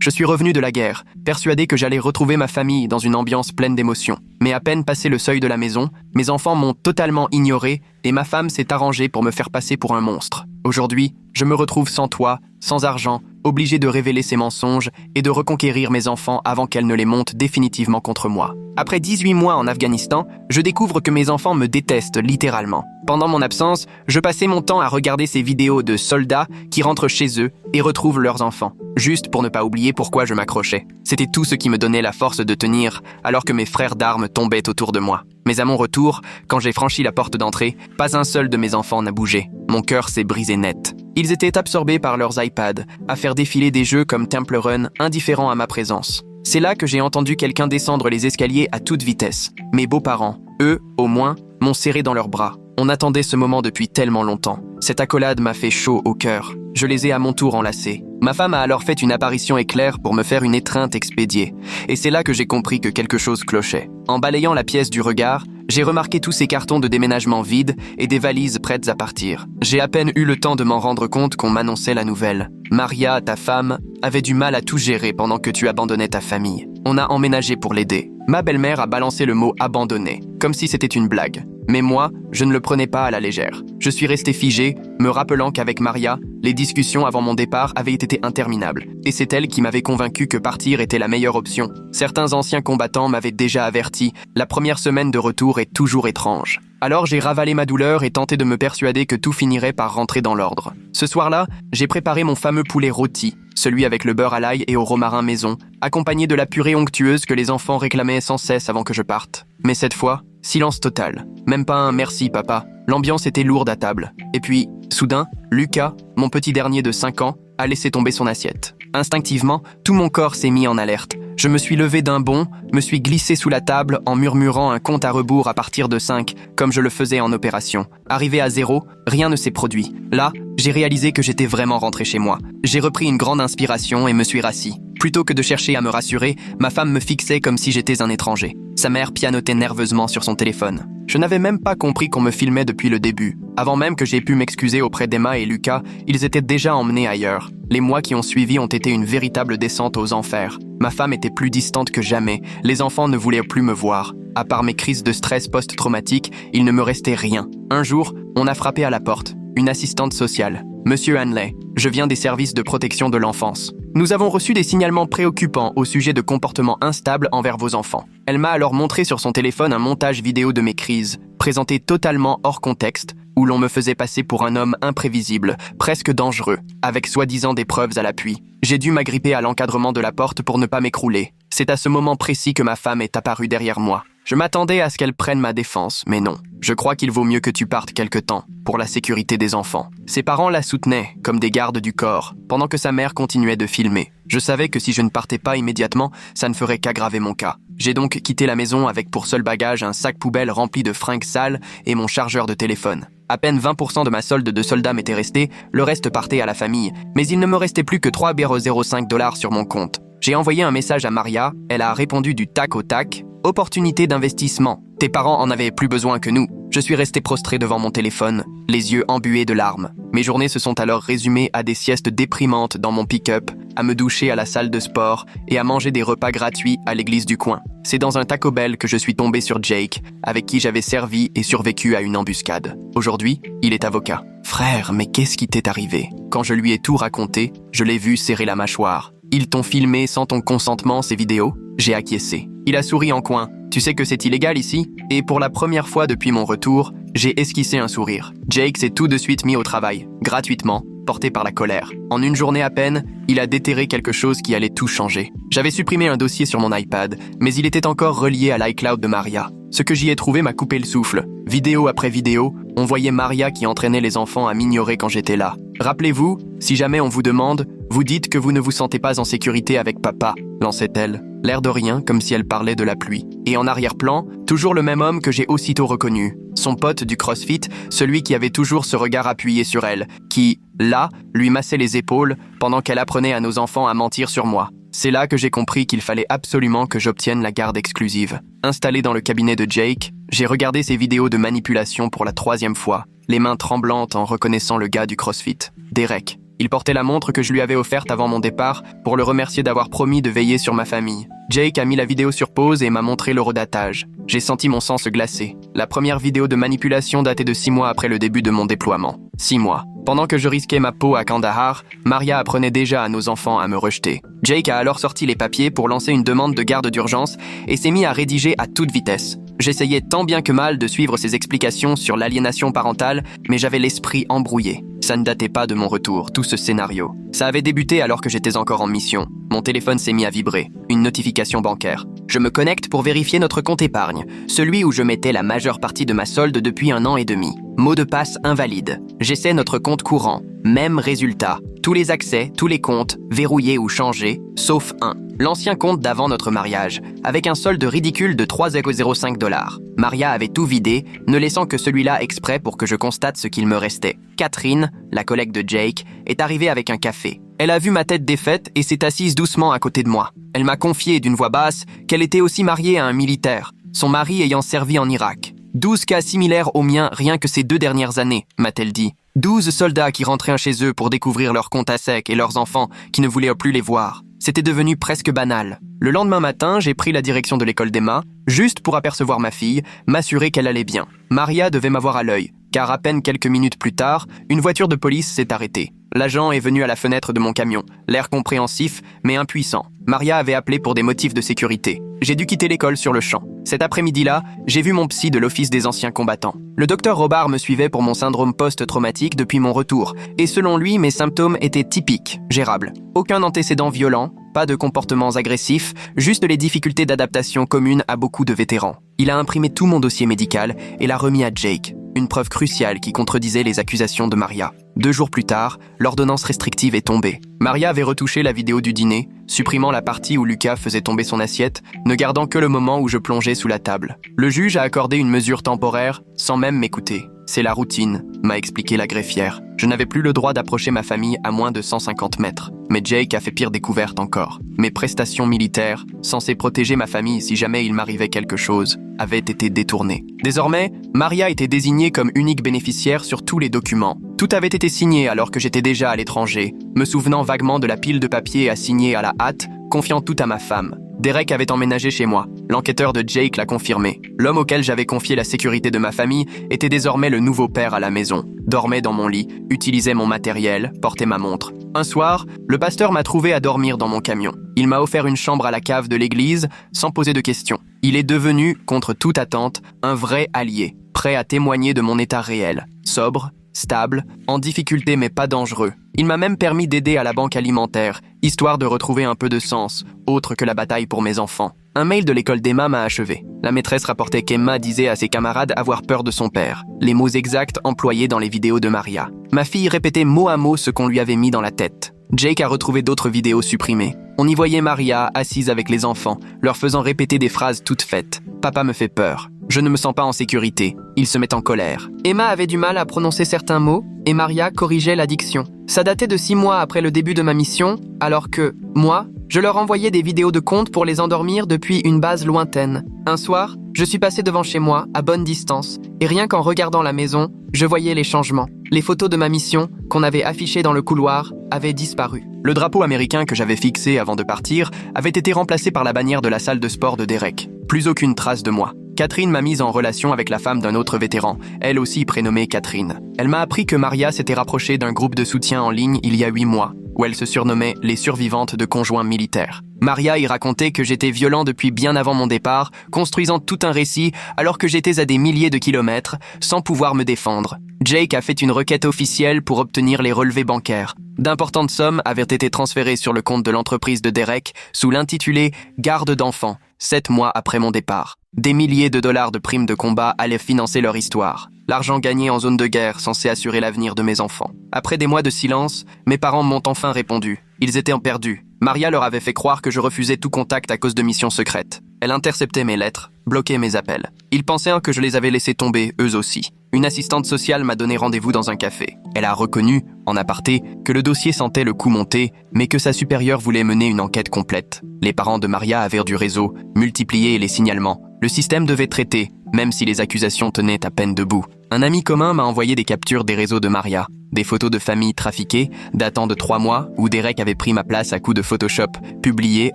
Je suis revenu de la guerre, persuadé que j'allais retrouver ma famille dans une ambiance pleine d'émotions. Mais à peine passé le seuil de la maison, mes enfants m'ont totalement ignoré et ma femme s'est arrangée pour me faire passer pour un monstre. Aujourd'hui, je me retrouve sans toit, sans argent, obligé de révéler ces mensonges et de reconquérir mes enfants avant qu'elles ne les montent définitivement contre moi. Après 18 mois en Afghanistan, je découvre que mes enfants me détestent littéralement. Pendant mon absence, je passais mon temps à regarder ces vidéos de soldats qui rentrent chez eux et retrouvent leurs enfants, juste pour ne pas oublier pourquoi je m'accrochais. C'était tout ce qui me donnait la force de tenir, alors que mes frères d'armes tombaient autour de moi. Mais à mon retour, quand j'ai franchi la porte d'entrée, pas un seul de mes enfants n'a bougé. Mon cœur s'est brisé net. Ils étaient absorbés par leurs iPads, à faire défiler des jeux comme Temple Run, indifférents à ma présence. C'est là que j'ai entendu quelqu'un descendre les escaliers à toute vitesse. Mes beaux-parents, eux, au moins, m'ont serré dans leurs bras. On attendait ce moment depuis tellement longtemps. Cette accolade m'a fait chaud au cœur. Je les ai à mon tour enlacés. Ma femme a alors fait une apparition éclair pour me faire une étreinte expédiée. Et c'est là que j'ai compris que quelque chose clochait. En balayant la pièce du regard, j'ai remarqué tous ces cartons de déménagement vides et des valises prêtes à partir. J'ai à peine eu le temps de m'en rendre compte qu'on m'annonçait la nouvelle. Maria, ta femme, avait du mal à tout gérer pendant que tu abandonnais ta famille. On a emménagé pour l'aider. Ma belle-mère a balancé le mot « abandonné », comme si c'était une blague. Mais moi, je ne le prenais pas à la légère. Je suis resté figé, me rappelant qu'avec Maria, les discussions avant mon départ avaient été interminables. Et c'est elle qui m'avait convaincu que partir était la meilleure option. Certains anciens combattants m'avaient déjà averti, la première semaine de retour est toujours étrange. Alors j'ai ravalé ma douleur et tenté de me persuader que tout finirait par rentrer dans l'ordre. Ce soir-là, j'ai préparé mon fameux poulet rôti, celui avec le beurre à l'ail et au romarin maison, accompagné de la purée onctueuse que les enfants réclamaient sans cesse avant que je parte. Mais cette fois, silence total. Même pas un « merci, papa ». L'ambiance était lourde à table. Et puis, soudain, Lucas, mon petit dernier de 5 ans, a laissé tomber son assiette. Instinctivement, tout mon corps s'est mis en alerte. Je me suis levé d'un bond, me suis glissé sous la table en murmurant un compte à rebours à partir de 5, comme je le faisais en opération. Arrivé à 0, rien ne s'est produit. Là, j'ai réalisé que j'étais vraiment rentré chez moi. J'ai repris une grande inspiration et me suis rassis. Plutôt que de chercher à me rassurer, ma femme me fixait comme si j'étais un étranger. Sa mère pianotait nerveusement sur son téléphone. Je n'avais même pas compris qu'on me filmait depuis le début. Avant même que j'aie pu m'excuser auprès d'Emma et Lucas, ils étaient déjà emmenés ailleurs. Les mois qui ont suivi ont été une véritable descente aux enfers. Ma femme était plus distante que jamais. Les enfants ne voulaient plus me voir. À part mes crises de stress post-traumatique, il ne me restait rien. Un jour, on a frappé à la porte. Une assistante sociale. Monsieur Hanley, je viens des services de protection de l'enfance. Nous avons reçu des signalements préoccupants au sujet de comportements instables envers vos enfants. Elle m'a alors montré sur son téléphone un montage vidéo de mes crises, présenté totalement hors contexte, où l'on me faisait passer pour un homme imprévisible, presque dangereux, avec soi-disant des preuves à l'appui. J'ai dû m'agripper à l'encadrement de la porte pour ne pas m'écrouler. C'est à ce moment précis que ma femme est apparue derrière moi. Je m'attendais à ce qu'elle prenne ma défense, mais non. Je crois qu'il vaut mieux que tu partes quelque temps, pour la sécurité des enfants. Ses parents la soutenaient, comme des gardes du corps, pendant que sa mère continuait de filmer. Je savais que si je ne partais pas immédiatement, ça ne ferait qu'aggraver mon cas. J'ai donc quitté la maison avec pour seul bagage un sac poubelle rempli de fringues sales et mon chargeur de téléphone. À peine 20% de ma solde de soldat m'était resté, le reste partait à la famille, mais il ne me restait plus que 3,05 $ sur mon compte. J'ai envoyé un message à Maria, elle a répondu du tac au tac. Opportunité d'investissement. Tes parents en avaient plus besoin que nous. Je suis resté prostré devant mon téléphone, les yeux embués de larmes. Mes journées se sont alors résumées à des siestes déprimantes dans mon pick-up, à me doucher à la salle de sport et à manger des repas gratuits à l'église du coin. C'est dans un Taco Bell que je suis tombé sur Jake, avec qui j'avais servi et survécu à une embuscade. Aujourd'hui, il est avocat. Frère, mais qu'est-ce qui t'est arrivé? Quand je lui ai tout raconté, je l'ai vu serrer la mâchoire. Ils t'ont filmé sans ton consentement ces vidéos? J'ai acquiescé. Il a souri en coin. Tu sais que c'est illégal ici? Et pour la première fois depuis mon retour, j'ai esquissé un sourire. Jake s'est tout de suite mis au travail, gratuitement, porté par la colère. En une journée à peine, il a déterré quelque chose qui allait tout changer. J'avais supprimé un dossier sur mon iPad, mais il était encore relié à l'iCloud de Maria. Ce que j'y ai trouvé m'a coupé le souffle. Vidéo après vidéo, on voyait Maria qui entraînait les enfants à m'ignorer quand j'étais là. Rappelez-vous, si jamais on vous demande, vous dites que vous ne vous sentez pas en sécurité avec papa, lançait-elle. L'air de rien, comme si elle parlait de la pluie. Et en arrière-plan, toujours le même homme que j'ai aussitôt reconnu. Son pote du CrossFit, celui qui avait toujours ce regard appuyé sur elle, qui, là, lui massait les épaules pendant qu'elle apprenait à nos enfants à mentir sur moi. C'est là que j'ai compris qu'il fallait absolument que j'obtienne la garde exclusive. Installé dans le cabinet de Jake, j'ai regardé ses vidéos de manipulation pour la 3e fois, les mains tremblantes en reconnaissant le gars du CrossFit, Derek. Il portait la montre que je lui avais offerte avant mon départ pour le remercier d'avoir promis de veiller sur ma famille. Jake a mis la vidéo sur pause et m'a montré l'horodatage. J'ai senti mon sang se glacer. La première vidéo de manipulation datait de 6 mois après le début de mon déploiement. 6 mois. Pendant que je risquais ma peau à Kandahar, Maria apprenait déjà à nos enfants à me rejeter. Jake a alors sorti les papiers pour lancer une demande de garde d'urgence et s'est mis à rédiger à toute vitesse. J'essayais tant bien que mal de suivre ses explications sur l'aliénation parentale, mais j'avais l'esprit embrouillé. Ça ne datait pas de mon retour, tout ce scénario. Ça avait débuté alors que j'étais encore en mission. Mon téléphone s'est mis à vibrer. Une notification bancaire. Je me connecte pour vérifier notre compte épargne, celui où je mettais la majeure partie de ma solde depuis 1 an et demi. Mot de passe invalide. J'essaie notre compte courant. Même résultat. Tous les accès, tous les comptes, verrouillés ou changés, sauf un. L'ancien compte d'avant notre mariage, avec un solde ridicule de 3,05 $. Maria avait tout vidé, ne laissant que celui-là exprès pour que je constate ce qu'il me restait. Catherine, la collègue de Jake, est arrivée avec un café. Elle a vu ma tête défaite et s'est assise doucement à côté de moi. Elle m'a confié d'une voix basse qu'elle était aussi mariée à un militaire, son mari ayant servi en Irak. 12 cas similaires aux miens rien que ces 2 dernières années, m'a-t-elle dit. 12 soldats qui rentraient chez eux pour découvrir leur compte à sec et leurs enfants qui ne voulaient plus les voir. C'était devenu presque banal. Le lendemain matin, j'ai pris la direction de l'école d'Emma, juste pour apercevoir ma fille, m'assurer qu'elle allait bien. Maria devait m'avoir à l'œil, car à peine quelques minutes plus tard, une voiture de police s'est arrêtée. L'agent est venu à la fenêtre de mon camion, l'air compréhensif, mais impuissant. Maria avait appelé pour des motifs de sécurité. J'ai dû quitter l'école sur le champ. Cet après-midi-là, j'ai vu mon psy de l'Office des anciens combattants. Le docteur Robart me suivait pour mon syndrome post-traumatique depuis mon retour, et selon lui, mes symptômes étaient typiques, gérables. Aucun antécédent violent, pas de comportements agressifs, juste les difficultés d'adaptation communes à beaucoup de vétérans. Il a imprimé tout mon dossier médical et l'a remis à Jake, une preuve cruciale qui contredisait les accusations de Maria. 2 jours plus tard, l'ordonnance restrictive est tombée. Maria avait retouché la vidéo du dîner, supprimant la partie où Lucas faisait tomber son assiette, ne gardant que le moment où je plongeais sous la table. Le juge a accordé une mesure temporaire, sans même m'écouter. C'est la routine, m'a expliqué la greffière. Je n'avais plus le droit d'approcher ma famille à moins de 150 mètres. Mais Jake a fait pire découverte encore. Mes prestations militaires, censées protéger ma famille si jamais il m'arrivait quelque chose, avaient été détournées. Désormais, Maria était désignée comme unique bénéficiaire sur tous les documents. Tout avait été signé alors que j'étais déjà à l'étranger, me souvenant vaguement de la pile de papiers à signer à la hâte, confiant tout à ma femme. Derek avait emménagé chez moi. L'enquêteur de Jake l'a confirmé. L'homme auquel j'avais confié la sécurité de ma famille était désormais le nouveau père à la maison. Dormait dans mon lit, utilisait mon matériel, portait ma montre. Un soir, le pasteur m'a trouvé à dormir dans mon camion. Il m'a offert une chambre à la cave de l'église, sans poser de questions. Il est devenu, contre toute attente, un vrai allié, prêt à témoigner de mon état réel. Sobre, stable, en difficulté mais pas dangereux. Il m'a même permis d'aider à la banque alimentaire, histoire de retrouver un peu de sens, autre que la bataille pour mes enfants. Un mail de l'école d'Emma m'a achevé. La maîtresse rapportait qu'Emma disait à ses camarades avoir peur de son père, les mots exacts employés dans les vidéos de Maria. Ma fille répétait mot à mot ce qu'on lui avait mis dans la tête. Jake a retrouvé d'autres vidéos supprimées. On y voyait Maria assise avec les enfants, leur faisant répéter des phrases toutes faites. « Papa me fait peur. Je ne me sens pas en sécurité. » Il se met en colère. Emma avait du mal à prononcer certains mots et Maria corrigeait la diction. Ça datait de 6 mois après le début de ma mission, alors que, moi, je leur envoyais des vidéos de contes pour les endormir depuis une base lointaine. Un soir, je suis passé devant chez moi, à bonne distance, et rien qu'en regardant la maison, je voyais les changements. Les photos de ma mission, qu'on avait affichées dans le couloir, avaient disparu. Le drapeau américain que j'avais fixé avant de partir avait été remplacé par la bannière de la salle de sport de Derek. Plus aucune trace de moi. Catherine m'a mise en relation avec la femme d'un autre vétéran, elle aussi prénommée Catherine. Elle m'a appris que Maria s'était rapprochée d'un groupe de soutien en ligne il y a 8 mois, où elle se surnommait les survivantes de conjoints militaires. Maria y racontait que j'étais violent depuis bien avant mon départ, construisant tout un récit alors que j'étais à des milliers de kilomètres, sans pouvoir me défendre. Jake a fait une requête officielle pour obtenir les relevés bancaires. D'importantes sommes avaient été transférées sur le compte de l'entreprise de Derek sous l'intitulé « Garde d'enfants », 7 mois après mon départ. Des milliers de dollars de primes de combat allaient financer leur histoire. L'argent gagné en zone de guerre censé assurer l'avenir de mes enfants. Après des mois de silence, mes parents m'ont enfin répondu. Ils étaient perdus. Maria leur avait fait croire que je refusais tout contact à cause de missions secrètes. Elle interceptait mes lettres, bloquait mes appels. Ils pensaient que je les avais laissés tomber, eux aussi. Une assistante sociale m'a donné rendez-vous dans un café. Elle a reconnu, en aparté, que le dossier sentait le coup monter, mais que sa supérieure voulait mener une enquête complète. Les parents de Maria avaient du réseau, multiplié les signalements. Le système devait traiter, même si les accusations tenaient à peine debout. Un ami commun m'a envoyé des captures des réseaux de Maria. des photos de famille trafiquées, datant de 3 mois, où Derek avait pris ma place à coups de Photoshop, publiées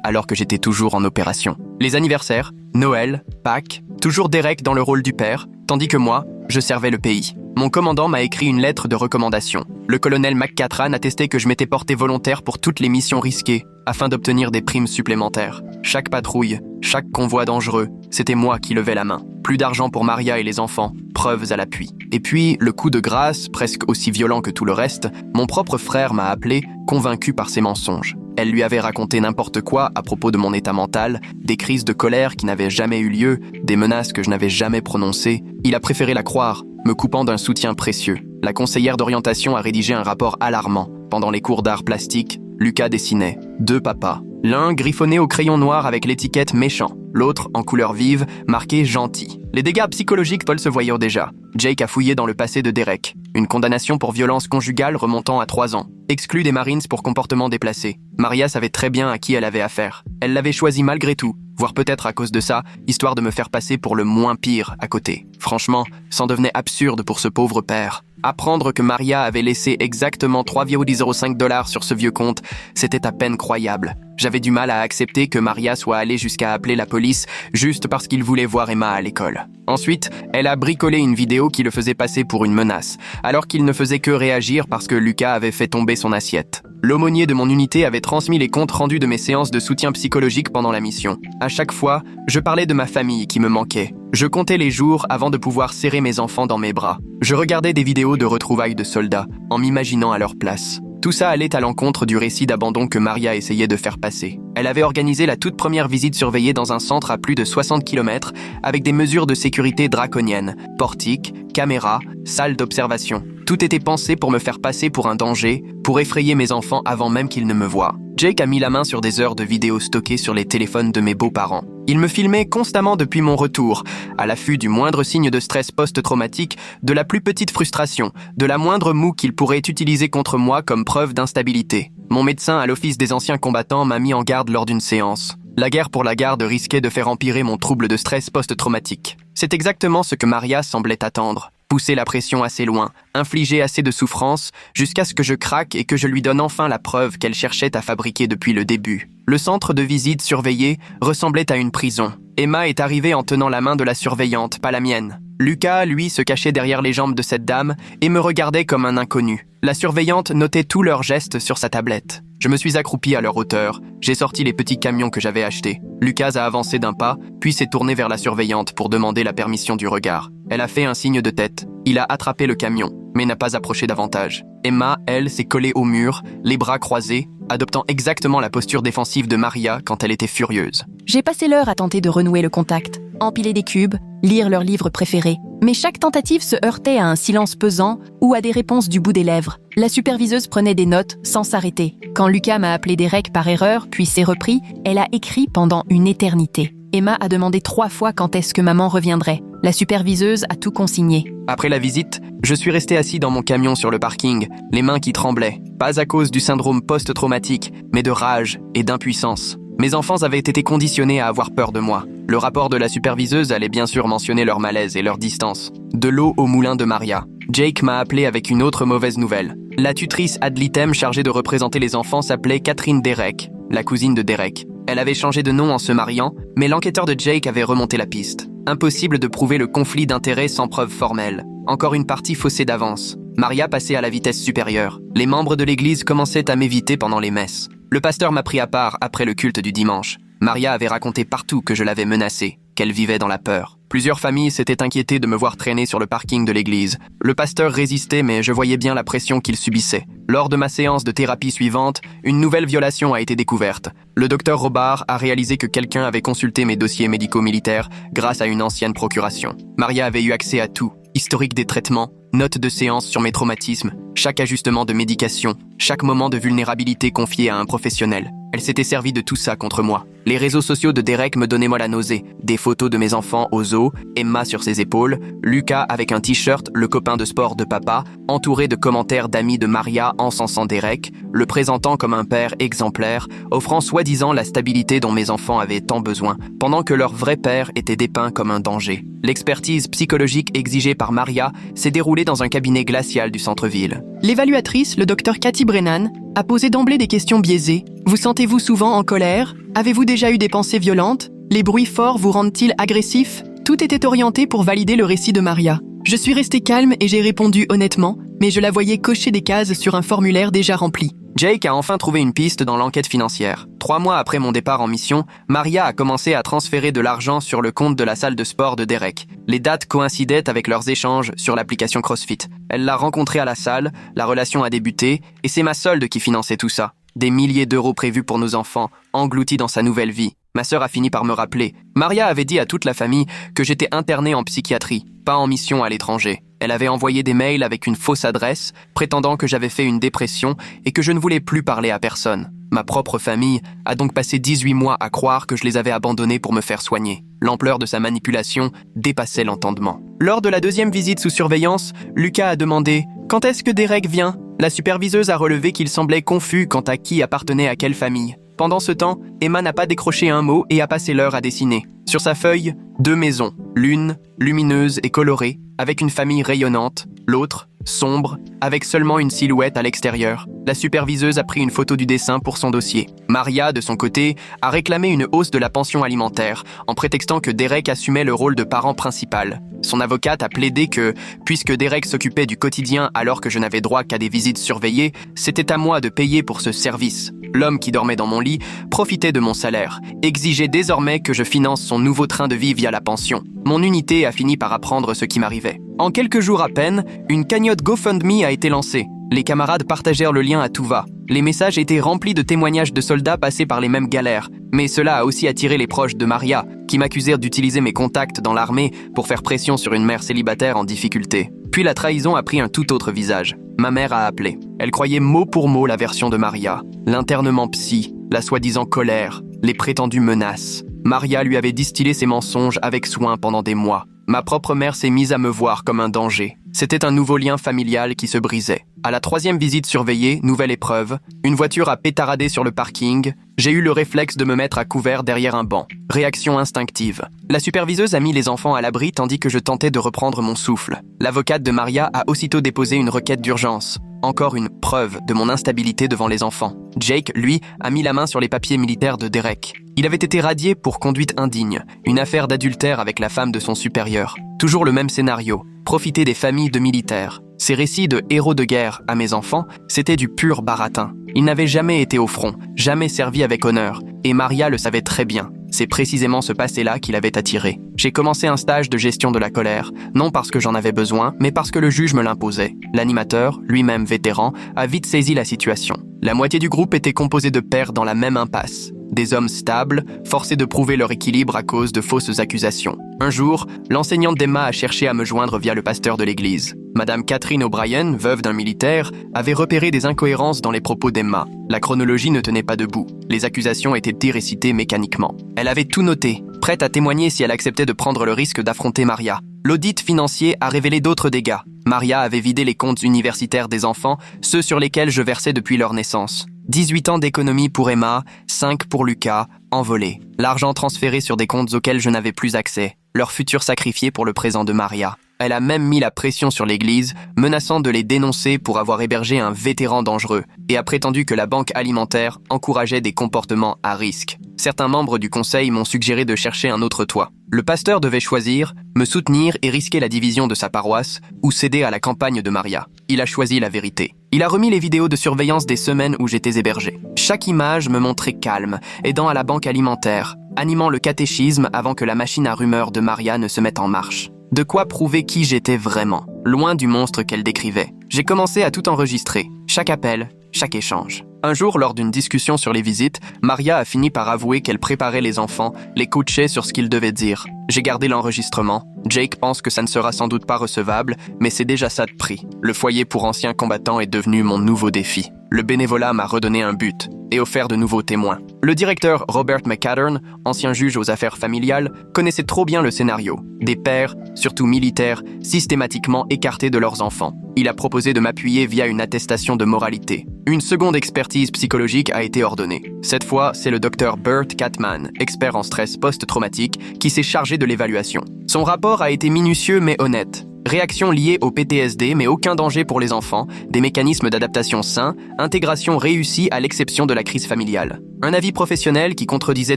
alors que j'étais toujours en opération. Les anniversaires, Noël, Pâques, toujours Derek dans le rôle du père, tandis que moi, je servais le pays. Mon commandant m'a écrit une lettre de recommandation. Le colonel McCatran attestait que je m'étais porté volontaire pour toutes les missions risquées, afin d'obtenir des primes supplémentaires. Chaque patrouille, chaque convoi dangereux, c'était moi qui levais la main. Plus d'argent pour Maria et les enfants, preuves à l'appui. Et puis, le coup de grâce, presque aussi violent que tout le reste, mon propre frère m'a appelé, convaincu par ses mensonges. Elle lui avait raconté n'importe quoi à propos de mon état mental, des crises de colère qui n'avaient jamais eu lieu, des menaces que je n'avais jamais prononcées. Il a préféré la croire, me coupant d'un soutien précieux. La conseillère d'orientation a rédigé un rapport alarmant. Pendant les cours d'art plastique, Lucas dessinait 2 papas. L'un griffonné au crayon noir avec l'étiquette méchant, l'autre en couleur vive, marqué gentil. Les dégâts psychologiques Paul se voyaient déjà. Jake a fouillé dans le passé de Derek. Une condamnation pour violence conjugale remontant à 3 ans. Exclu des Marines pour comportement déplacé. Maria savait très bien à qui elle avait affaire. Elle l'avait choisi malgré tout, voire peut-être à cause de ça, histoire de me faire passer pour le moins pire à côté. Franchement, c'en devenait absurde pour ce pauvre père. Apprendre que Maria avait laissé exactement 3,05 $ sur ce vieux compte, c'était à peine croyable. J'avais du mal à accepter que Maria soit allée jusqu'à appeler la police juste parce qu'il voulait voir Emma à l'école. Ensuite, elle a bricolé une vidéo qui le faisait passer pour une menace, alors qu'il ne faisait que réagir parce que Lucas avait fait tomber son assiette. L'aumônier de mon unité avait transmis les comptes rendus de mes séances de soutien psychologique pendant la mission. À chaque fois, je parlais de ma famille qui me manquait. Je comptais les jours avant de pouvoir serrer mes enfants dans mes bras. Je regardais des vidéos de retrouvailles de soldats, en m'imaginant à leur place. Tout ça allait à l'encontre du récit d'abandon que Maria essayait de faire passer. Elle avait organisé la toute première visite surveillée dans un centre à plus de 60 km, avec des mesures de sécurité draconiennes, portiques, caméras, salles d'observation. Tout était pensé pour me faire passer pour un danger, pour effrayer mes enfants avant même qu'ils ne me voient. Jake a mis la main sur des heures de vidéos stockées sur les téléphones de mes beaux-parents. Il me filmait constamment depuis mon retour, à l'affût du moindre signe de stress post-traumatique, de la plus petite frustration, de la moindre moue qu'il pourrait utiliser contre moi comme preuve d'instabilité. Mon médecin à l'Office des anciens combattants m'a mis en garde lors d'une séance. La guerre pour la garde risquait de faire empirer mon trouble de stress post-traumatique. C'est exactement ce que Maria semblait attendre. Pousser la pression assez loin, infliger assez de souffrance, jusqu'à ce que je craque et que je lui donne enfin la preuve qu'elle cherchait à fabriquer depuis le début. Le centre de visite surveillé ressemblait à une prison. Emma est arrivée en tenant la main de la surveillante, pas la mienne. Lucas, lui, se cachait derrière les jambes de cette dame et me regardait comme un inconnu. La surveillante notait tous leurs gestes sur sa tablette. Je me suis accroupi à leur hauteur. J'ai sorti les petits camions que j'avais achetés. Lucas a avancé d'un pas, puis s'est tourné vers la surveillante pour demander la permission du regard. Elle a fait un signe de tête. Il a attrapé le camion, mais n'a pas approché davantage. Emma, elle, s'est collée au mur, les bras croisés, adoptant exactement la posture défensive de Maria quand elle était furieuse. J'ai passé l'heure à tenter de renouer le contact, empiler des cubes, lire leurs livres préférés. Mais chaque tentative se heurtait à un silence pesant ou à des réponses du bout des lèvres. La superviseuse prenait des notes sans s'arrêter. Quand Lucas m'a appelé Derek par erreur, puis s'est repris, elle a écrit pendant une éternité. Emma a demandé 3 fois quand est-ce que maman reviendrait. La superviseuse a tout consigné. Après la visite, je suis resté assis dans mon camion sur le parking, les mains qui tremblaient. Pas à cause du syndrome post-traumatique, mais de rage et d'impuissance. Mes enfants avaient été conditionnés à avoir peur de moi. Le rapport de la superviseuse allait bien sûr mentionner leur malaise et leur distance. De l'eau au moulin de Maria. Jake m'a appelé avec une autre mauvaise nouvelle. La tutrice ad litem chargée de représenter les enfants s'appelait Catherine Derek, la cousine de Derek. Elle avait changé de nom en se mariant, mais l'enquêteur de Jake avait remonté la piste. Impossible de prouver le conflit d'intérêts sans preuve formelle. Encore une partie faussée d'avance. Maria passait à la vitesse supérieure. Les membres de l'église commençaient à m'éviter pendant les messes. Le pasteur m'a pris à part après le culte du dimanche. Maria avait raconté partout que je l'avais menacée, qu'elle vivait dans la peur. Plusieurs familles s'étaient inquiétées de me voir traîner sur le parking de l'église. Le pasteur résistait, mais je voyais bien la pression qu'il subissait. Lors de ma séance de thérapie suivante, une nouvelle violation a été découverte. Le docteur Robard a réalisé que quelqu'un avait consulté mes dossiers médico-militaires grâce à une ancienne procuration. Maria avait eu accès à tout. Historique des traitements, notes de séance sur mes traumatismes, chaque ajustement de médication, chaque moment de vulnérabilité confié à un professionnel. Elle s'était servie de tout ça contre moi. Les réseaux sociaux de Derek me donnaient moi la nausée. Des photos de mes enfants au zoo, Emma sur ses épaules, Lucas avec un t-shirt, le copain de sport de papa, entouré de commentaires d'amis de Maria encensant Derek, le présentant comme un père exemplaire, offrant soi-disant la stabilité dont mes enfants avaient tant besoin, pendant que leur vrai père était dépeint comme un danger. L'expertise psychologique exigée par Maria s'est déroulée dans un cabinet glacial du centre-ville. L'évaluatrice, le docteur Cathy Brennan, a posé d'emblée des questions biaisées. Vous sentez-vous souvent en colère? Avez-vous déjà eu des pensées violentes? Les bruits forts vous rendent-ils agressif? Tout était orienté pour valider le récit de Maria. Je suis restée calme et j'ai répondu honnêtement, mais je la voyais cocher des cases sur un formulaire déjà rempli. Jake a enfin trouvé une piste dans l'enquête financière. 3 mois après mon départ en mission, Maria a commencé à transférer de l'argent sur le compte de la salle de sport de Derek. Les dates coïncidaient avec leurs échanges sur l'application CrossFit. Elle l'a rencontré à la salle, la relation a débuté, et c'est ma solde qui finançait tout ça. Des milliers d'euros prévus pour nos enfants, engloutis dans sa nouvelle vie. Ma sœur a fini par me rappeler. Maria avait dit à toute la famille que j'étais interné en psychiatrie, pas en mission à l'étranger. Elle avait envoyé des mails avec une fausse adresse, prétendant que j'avais fait une dépression et que je ne voulais plus parler à personne. Ma propre famille a donc passé 18 mois à croire que je les avais abandonnés pour me faire soigner. L'ampleur de sa manipulation dépassait l'entendement. Lors de la 2e visite sous surveillance, Lucas a demandé « Quand est-ce que Derek vient ?» La superviseuse a relevé qu'il semblait confus quant à qui appartenait à quelle famille. Pendant ce temps, Emma n'a pas décroché un mot et a passé l'heure à dessiner. Sur sa feuille, 2 maisons, l'une lumineuse et colorée, avec une famille rayonnante, l'autre sombre, avec seulement une silhouette à l'extérieur. La superviseuse a pris une photo du dessin pour son dossier. Maria, de son côté, a réclamé une hausse de la pension alimentaire, en prétextant que Derek assumait le rôle de parent principal. Son avocate a plaidé que, puisque Derek s'occupait du quotidien alors que je n'avais droit qu'à des visites surveillées, c'était à moi de payer pour ce service. L'homme qui dormait dans mon lit profitait de mon salaire, exigeait désormais que je finance son nouveau train de vie via la pension. Mon unité a fini par apprendre ce qui m'arrivait. En quelques jours à peine, une cagnotte GoFundMe a été lancée. Les camarades partagèrent le lien à tout va. Les messages étaient remplis de témoignages de soldats passés par les mêmes galères. Mais cela a aussi attiré les proches de Maria, qui m'accusèrent d'utiliser mes contacts dans l'armée pour faire pression sur une mère célibataire en difficulté. Puis la trahison a pris un tout autre visage. Ma mère a appelé. Elle croyait mot pour mot la version de Maria. L'internement psy, la soi-disant colère, les prétendues menaces. Maria lui avait distillé ses mensonges avec soin pendant des mois. Ma propre mère s'est mise à me voir comme un danger. C'était un nouveau lien familial qui se brisait. À la 3e visite surveillée, nouvelle épreuve, une voiture a pétaradé sur le parking. J'ai eu le réflexe de me mettre à couvert derrière un banc. Réaction instinctive. La superviseuse a mis les enfants à l'abri tandis que je tentais de reprendre mon souffle. L'avocate de Maria a aussitôt déposé une requête d'urgence. Encore une preuve de mon instabilité devant les enfants. Jake, lui, a mis la main sur les papiers militaires de Derek. Il avait été radié pour conduite indigne, une affaire d'adultère avec la femme de son supérieur. Toujours le même scénario, profiter des familles de militaires. Ces récits de héros de guerre à mes enfants, c'était du pur baratin. Ils n'avaient jamais été au front, jamais servi avec honneur, et Maria le savait très bien. C'est précisément ce passé-là qui l'avait attiré. J'ai commencé un stage de gestion de la colère, non parce que j'en avais besoin, mais parce que le juge me l'imposait. L'animateur, lui-même vétéran, a vite saisi la situation. La moitié du groupe était composée de pères dans la même impasse. Des hommes stables, forcés de prouver leur équilibre à cause de fausses accusations. Un jour, l'enseignante d'Emma a cherché à me joindre via le pasteur de l'église. Madame Catherine O'Brien, veuve d'un militaire, avait repéré des incohérences dans les propos d'Emma. La chronologie ne tenait pas debout. Les accusations étaient dérécitées mécaniquement. Elle avait tout noté, prête à témoigner si elle acceptait de prendre le risque d'affronter Maria. L'audit financier a révélé d'autres dégâts. Maria avait vidé les comptes universitaires des enfants, ceux sur lesquels je versais depuis leur naissance. 18 ans d'économie pour Emma, 5 pour Lucas, envolés. L'argent transféré sur des comptes auxquels je n'avais plus accès. Leur futur sacrifié pour le présent de Maria. Elle a même mis la pression sur l'église, menaçant de les dénoncer pour avoir hébergé un vétéran dangereux, et a prétendu que la banque alimentaire encourageait des comportements à risque. Certains membres du conseil m'ont suggéré de chercher un autre toit. Le pasteur devait choisir, me soutenir et risquer la division de sa paroisse, ou céder à la campagne de Maria. Il a choisi la vérité. Il a remis les vidéos de surveillance des semaines où j'étais hébergé. Chaque image me montrait calme, aidant à la banque alimentaire, animant le catéchisme avant que la machine à rumeurs de Maria ne se mette en marche. De quoi prouver qui j'étais vraiment, loin du monstre qu'elle décrivait. J'ai commencé à tout enregistrer, chaque appel, chaque échange. Un jour, lors d'une discussion sur les visites, Maria a fini par avouer qu'elle préparait les enfants, les coachait sur ce qu'ils devaient dire. J'ai gardé l'enregistrement. Jake pense que ça ne sera sans doute pas recevable, mais c'est déjà ça de prix. Le foyer pour anciens combattants est devenu mon nouveau défi. Le bénévolat m'a redonné un but et offert de nouveaux témoins. Le directeur Robert McCattern, ancien juge aux affaires familiales, connaissait trop bien le scénario. Des pères, surtout militaires, systématiquement écartés de leurs enfants. Il a proposé de m'appuyer via une attestation de moralité. Une seconde expertise psychologique a été ordonnée. Cette fois, c'est le docteur Burt Catman, expert en stress post-traumatique, qui s'est chargé de l'évaluation. Son rapport a été minutieux mais honnête. Réactions liées au PTSD, mais aucun danger pour les enfants, des mécanismes d'adaptation sains, intégration réussie à l'exception de la crise familiale. Un avis professionnel qui contredisait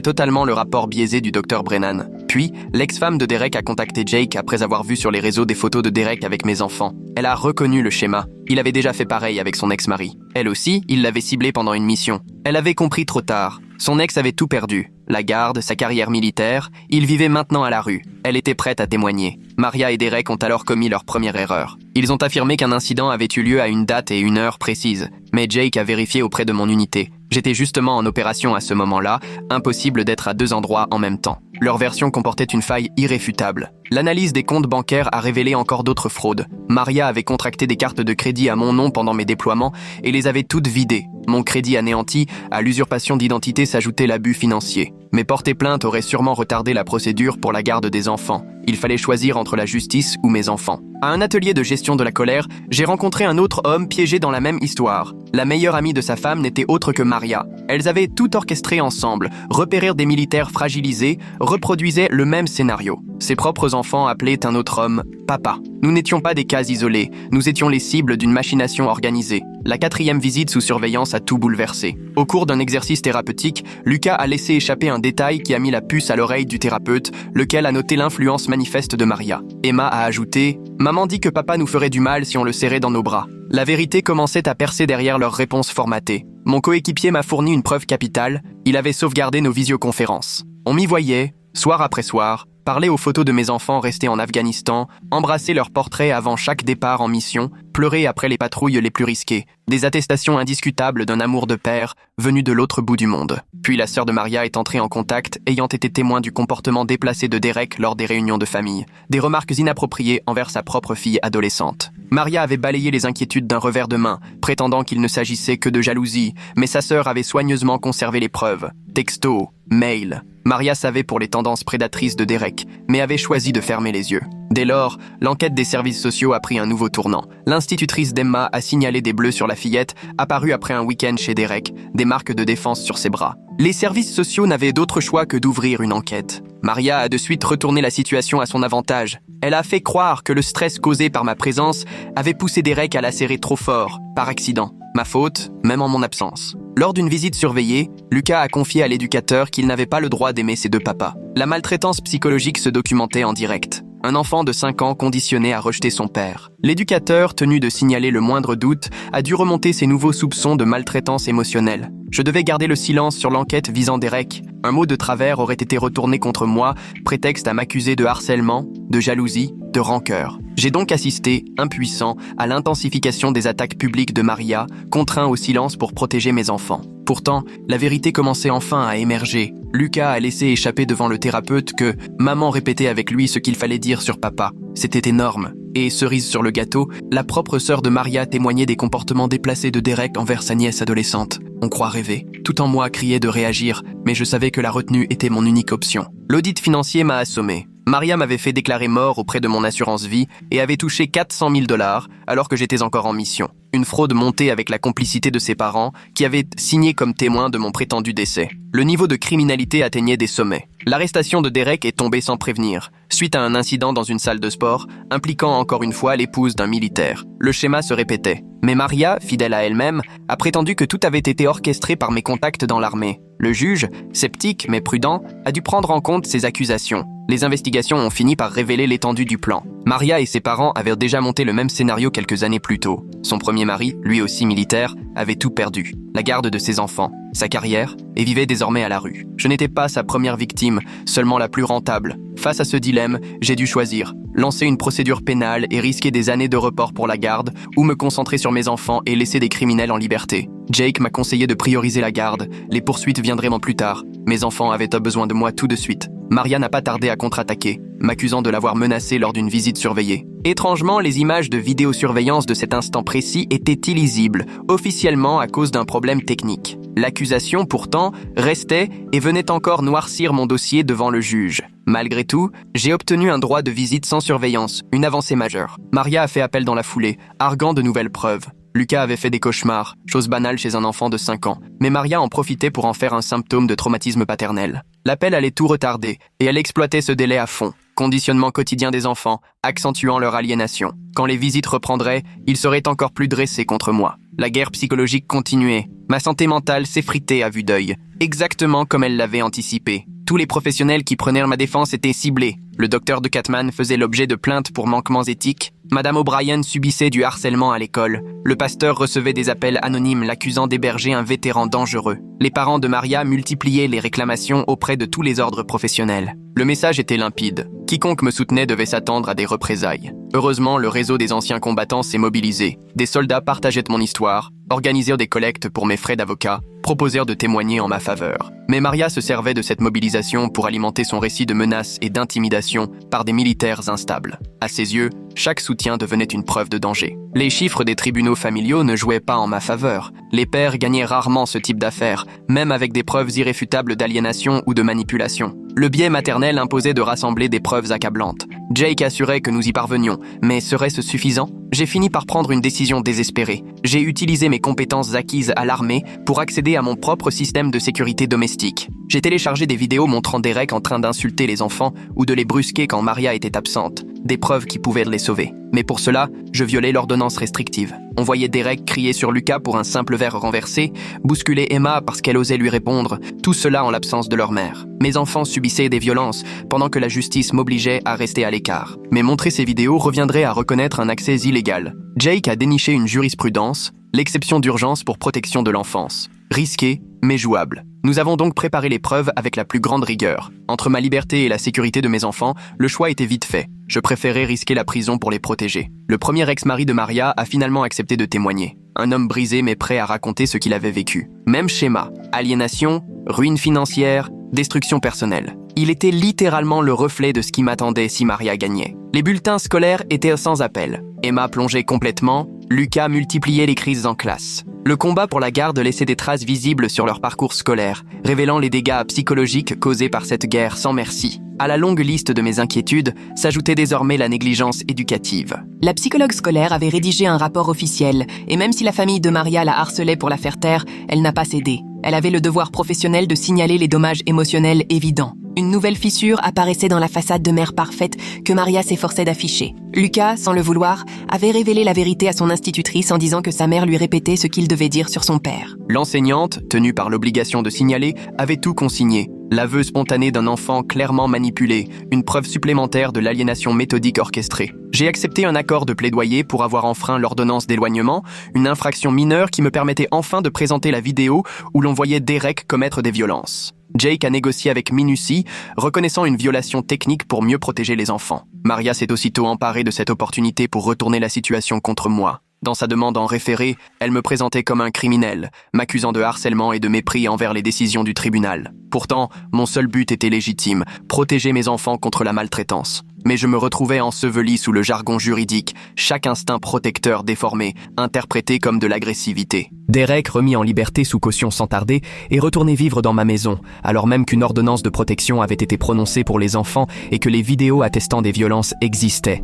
totalement le rapport biaisé du Dr Brennan. Puis, l'ex-femme de Derek a contacté Jake après avoir vu sur les réseaux des photos de Derek avec mes enfants. Elle a reconnu le schéma. Il avait déjà fait pareil avec son ex-mari. Elle aussi, il l'avait ciblée pendant une mission. Elle avait compris trop tard. Son ex avait tout perdu. La garde, sa carrière militaire, il vivait maintenant à la rue. Elle était prête à témoigner. Maria et Derek ont alors commis leur première erreur. Ils ont affirmé qu'un incident avait eu lieu à une date et une heure précises. Mais Jake a vérifié auprès de mon unité. J'étais justement en opération à ce moment-là, impossible d'être à deux endroits en même temps. Leur version comportait une faille irréfutable. L'analyse des comptes bancaires a révélé encore d'autres fraudes. Maria avait contracté des cartes de crédit à mon nom pendant mes déploiements et les avait toutes vidées. Mon crédit anéanti, à l'usurpation d'identité s'ajoutait l'abus financier. Mais porter plainte aurait sûrement retardé la procédure pour la garde des enfants. Il fallait choisir entre la justice ou mes enfants. À un atelier de gestion de la colère, j'ai rencontré un autre homme piégé dans la même histoire. La meilleure amie de sa femme n'était autre que Maria. Elles avaient tout orchestré ensemble, repérèrent des militaires fragilisés, reproduisaient le même scénario. Ses propres enfants appelaient un autre homme « papa ». Nous n'étions pas des cas isolés, nous étions les cibles d'une machination organisée. La 4e visite sous surveillance a tout bouleversé. Au cours d'un exercice thérapeutique, Lucas a laissé échapper un détail qui a mis la puce à l'oreille du thérapeute, lequel a noté l'influence manifeste de Maria. Emma a ajouté « Maman dit que papa nous ferait du mal si on le serrait dans nos bras ». La vérité commençait à percer derrière leurs réponses formatées. Mon coéquipier m'a fourni une preuve capitale, il avait sauvegardé nos visioconférences. On m'y voyait, soir après soir, parler aux photos de mes enfants restés en Afghanistan, embrasser leurs portraits avant chaque départ en mission, pleurer après les patrouilles les plus risquées, des attestations indiscutables d'un amour de père venu de l'autre bout du monde. Puis la sœur de Maria est entrée en contact, ayant été témoin du comportement déplacé de Derek lors des réunions de famille, des remarques inappropriées envers sa propre fille adolescente. Maria avait balayé les inquiétudes d'un revers de main, prétendant qu'il ne s'agissait que de jalousie, mais sa sœur avait soigneusement conservé les preuves. Textos, mails. Maria savait pour les tendances prédatrices de Derek, mais avait choisi de fermer les yeux. Dès lors, l'enquête des services sociaux a pris un nouveau tournant. L'institutrice d'Emma a signalé des bleus sur la fillette, apparus après un week-end chez Derek, des marques de défense sur ses bras. Les services sociaux n'avaient d'autre choix que d'ouvrir une enquête. Maria a de suite retourné la situation à son avantage. Elle a fait croire que le stress causé par ma présence avait poussé Derek à la serrer trop fort, par accident. Ma faute, même en mon absence. Lors d'une visite surveillée, Lucas a confié à l'éducateur qu'il n'avait pas le droit d'aimer ses deux papas. La maltraitance psychologique se documentait en direct. Un enfant de 5 ans conditionné à rejeter son père. L'éducateur, tenu de signaler le moindre doute, a dû remonter ses nouveaux soupçons de maltraitance émotionnelle. Je devais garder le silence sur l'enquête visant Derek. Un mot de travers aurait été retourné contre moi, prétexte à m'accuser de harcèlement, de jalousie, de rancœur. J'ai donc assisté, impuissant, à l'intensification des attaques publiques de Maria, contraint au silence pour protéger mes enfants. Pourtant, la vérité commençait enfin à émerger. Lucas a laissé échapper devant le thérapeute que maman répétait avec lui ce qu'il fallait dire sur papa. C'était énorme. Et cerise sur le gâteau, la propre sœur de Maria témoignait des comportements déplacés de Derek envers sa nièce adolescente. On croit rêver. Tout en moi criait de réagir, mais je savais que la retenue était mon unique option. L'audit financier m'a assommé. Maria m'avait fait déclarer mort auprès de mon assurance vie et avait touché 400 000 $ alors que j'étais encore en mission. Une fraude montée avec la complicité de ses parents qui avaient signé comme témoins de mon prétendu décès. Le niveau de criminalité atteignait des sommets. L'arrestation de Derek est tombée sans prévenir, suite à un incident dans une salle de sport, impliquant encore une fois l'épouse d'un militaire. Le schéma se répétait. Mais Maria, fidèle à elle-même, a prétendu que tout avait été orchestré par mes contacts dans l'armée. Le juge, sceptique mais prudent, a dû prendre en compte ces accusations. Les investigations ont fini par révéler l'étendue du plan. Maria et ses parents avaient déjà monté le même scénario quelques années plus tôt. Son premier mari, lui aussi militaire, avait tout perdu. La garde de ses enfants, sa carrière, et vivait désormais à la rue. Je n'étais pas sa première victime, seulement la plus rentable. Face à ce dilemme, j'ai dû choisir. Lancer une procédure pénale et risquer des années de report pour la garde, ou me concentrer sur mes enfants et laisser des criminels en liberté. Jake m'a conseillé de prioriser la garde. Les poursuites viendraient plus tard. Mes enfants avaient besoin de moi tout de suite. Maria n'a pas tardé à contre-attaquer, m'accusant de l'avoir menacée lors d'une visite surveillée. Étrangement, les images de vidéosurveillance de cet instant précis étaient illisibles, officiellement à cause d'un problème technique. L'accusation, pourtant, restait et venait encore noircir mon dossier devant le juge. Malgré tout, j'ai obtenu un droit de visite sans surveillance, une avancée majeure. Maria a fait appel dans la foulée, arguant de nouvelles preuves. Lucas avait fait des cauchemars, chose banale chez un enfant de 5 ans, mais Maria en profitait pour en faire un symptôme de traumatisme paternel. L'appel allait tout retarder, et elle exploitait ce délai à fond. Conditionnement quotidien des enfants, accentuant leur aliénation. Quand les visites reprendraient, ils seraient encore plus dressés contre moi. La guerre psychologique continuait. Ma santé mentale s'effritait à vue d'œil, exactement comme elle l'avait anticipé. Tous les professionnels qui prenaient ma défense étaient ciblés. Le docteur de Catman faisait l'objet de plaintes pour manquements éthiques. Madame O'Brien subissait du harcèlement à l'école. Le pasteur recevait des appels anonymes l'accusant d'héberger un vétéran dangereux. Les parents de Maria multipliaient les réclamations auprès de tous les ordres professionnels. Le message était limpide. Quiconque me soutenait devait s'attendre à des représailles. Heureusement, le réseau des anciens combattants s'est mobilisé. Des soldats partageaient mon histoire, organisèrent des collectes pour mes frais d'avocat, proposèrent de témoigner en ma faveur. Mais Maria se servait de cette mobilisation pour alimenter son récit de menaces et d'intimidation par des militaires instables. À ses yeux, chaque soutien devenait une preuve de danger. Les chiffres des tribunaux familiaux ne jouaient pas en ma faveur. Les pères gagnaient rarement ce type d'affaires, même avec des preuves irréfutables d'aliénation ou de manipulation. Le biais maternel imposait de rassembler des preuves accablantes. Jake assurait que nous y parvenions, mais serait-ce suffisant? J'ai fini par prendre une décision désespérée. J'ai utilisé mes compétences acquises à l'armée pour accéder à mon propre système de sécurité domestique. J'ai téléchargé des vidéos montrant Derek en train d'insulter les enfants ou de les brusquer quand Maria était absente, des preuves qui pouvaient les sauver. Mais pour cela, je violais l'ordonnance restrictive. On voyait Derek crier sur Lucas pour un simple verre renversé, bousculer Emma parce qu'elle osait lui répondre, tout cela en l'absence de leur mère. Mes enfants subissaient des violences pendant que la justice m'obligeait à rester à l'écart. Mais montrer ces vidéos reviendrait à reconnaître un accès illégal. Jake a déniché une jurisprudence, l'exception d'urgence pour protection de l'enfance. Risqué, mais jouable. Nous avons donc préparé les preuves avec la plus grande rigueur. Entre ma liberté et la sécurité de mes enfants, le choix était vite fait. Je préférais risquer la prison pour les protéger. Le premier ex-mari de Maria a finalement accepté de témoigner. Un homme brisé mais prêt à raconter ce qu'il avait vécu. Même schéma. Aliénation, ruine financière, destruction personnelle. Il était littéralement le reflet de ce qui m'attendait si Maria gagnait. Les bulletins scolaires étaient sans appel. Emma plongeait complètement, Lucas multipliait les crises en classe. Le combat pour la garde laissait des traces visibles sur leur parcours scolaire, révélant les dégâts psychologiques causés par cette guerre sans merci. À la longue liste de mes inquiétudes s'ajoutait désormais la négligence éducative. La psychologue scolaire avait rédigé un rapport officiel, et même si la famille de Maria la harcelait pour la faire taire, elle n'a pas cédé. Elle avait le devoir professionnel de signaler les dommages émotionnels évidents. Une nouvelle fissure apparaissait dans la façade de mère parfaite que Maria s'efforçait d'afficher. Lucas, sans le vouloir, avait révélé la vérité à son institutrice en disant que sa mère lui répétait ce qu'il devait dire sur son père. L'enseignante, tenue par l'obligation de signaler, avait tout consigné. L'aveu spontané d'un enfant clairement manipulé, une preuve supplémentaire de l'aliénation méthodique orchestrée. J'ai accepté un accord de plaidoyer pour avoir enfreint l'ordonnance d'éloignement, une infraction mineure qui me permettait enfin de présenter la vidéo où l'on voyait Derek commettre des violences. Jake a négocié avec minutie, reconnaissant une violation technique pour mieux protéger les enfants. Maria s'est aussitôt emparée de cette opportunité pour retourner la situation contre moi. Dans sa demande en référé, elle me présentait comme un criminel, m'accusant de harcèlement et de mépris envers les décisions du tribunal. Pourtant, mon seul but était légitime, protéger mes enfants contre la maltraitance. Mais je me retrouvais enseveli sous le jargon juridique, chaque instinct protecteur déformé, interprété comme de l'agressivité. Derek remis en liberté sous caution sans tarder et retourné vivre dans ma maison, alors même qu'une ordonnance de protection avait été prononcée pour les enfants et que les vidéos attestant des violences existaient.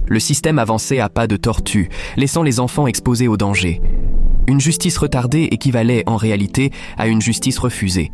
Le système avançait à pas de tortue, laissant les enfants exposés au danger. Une justice retardée équivalait en réalité à une justice refusée.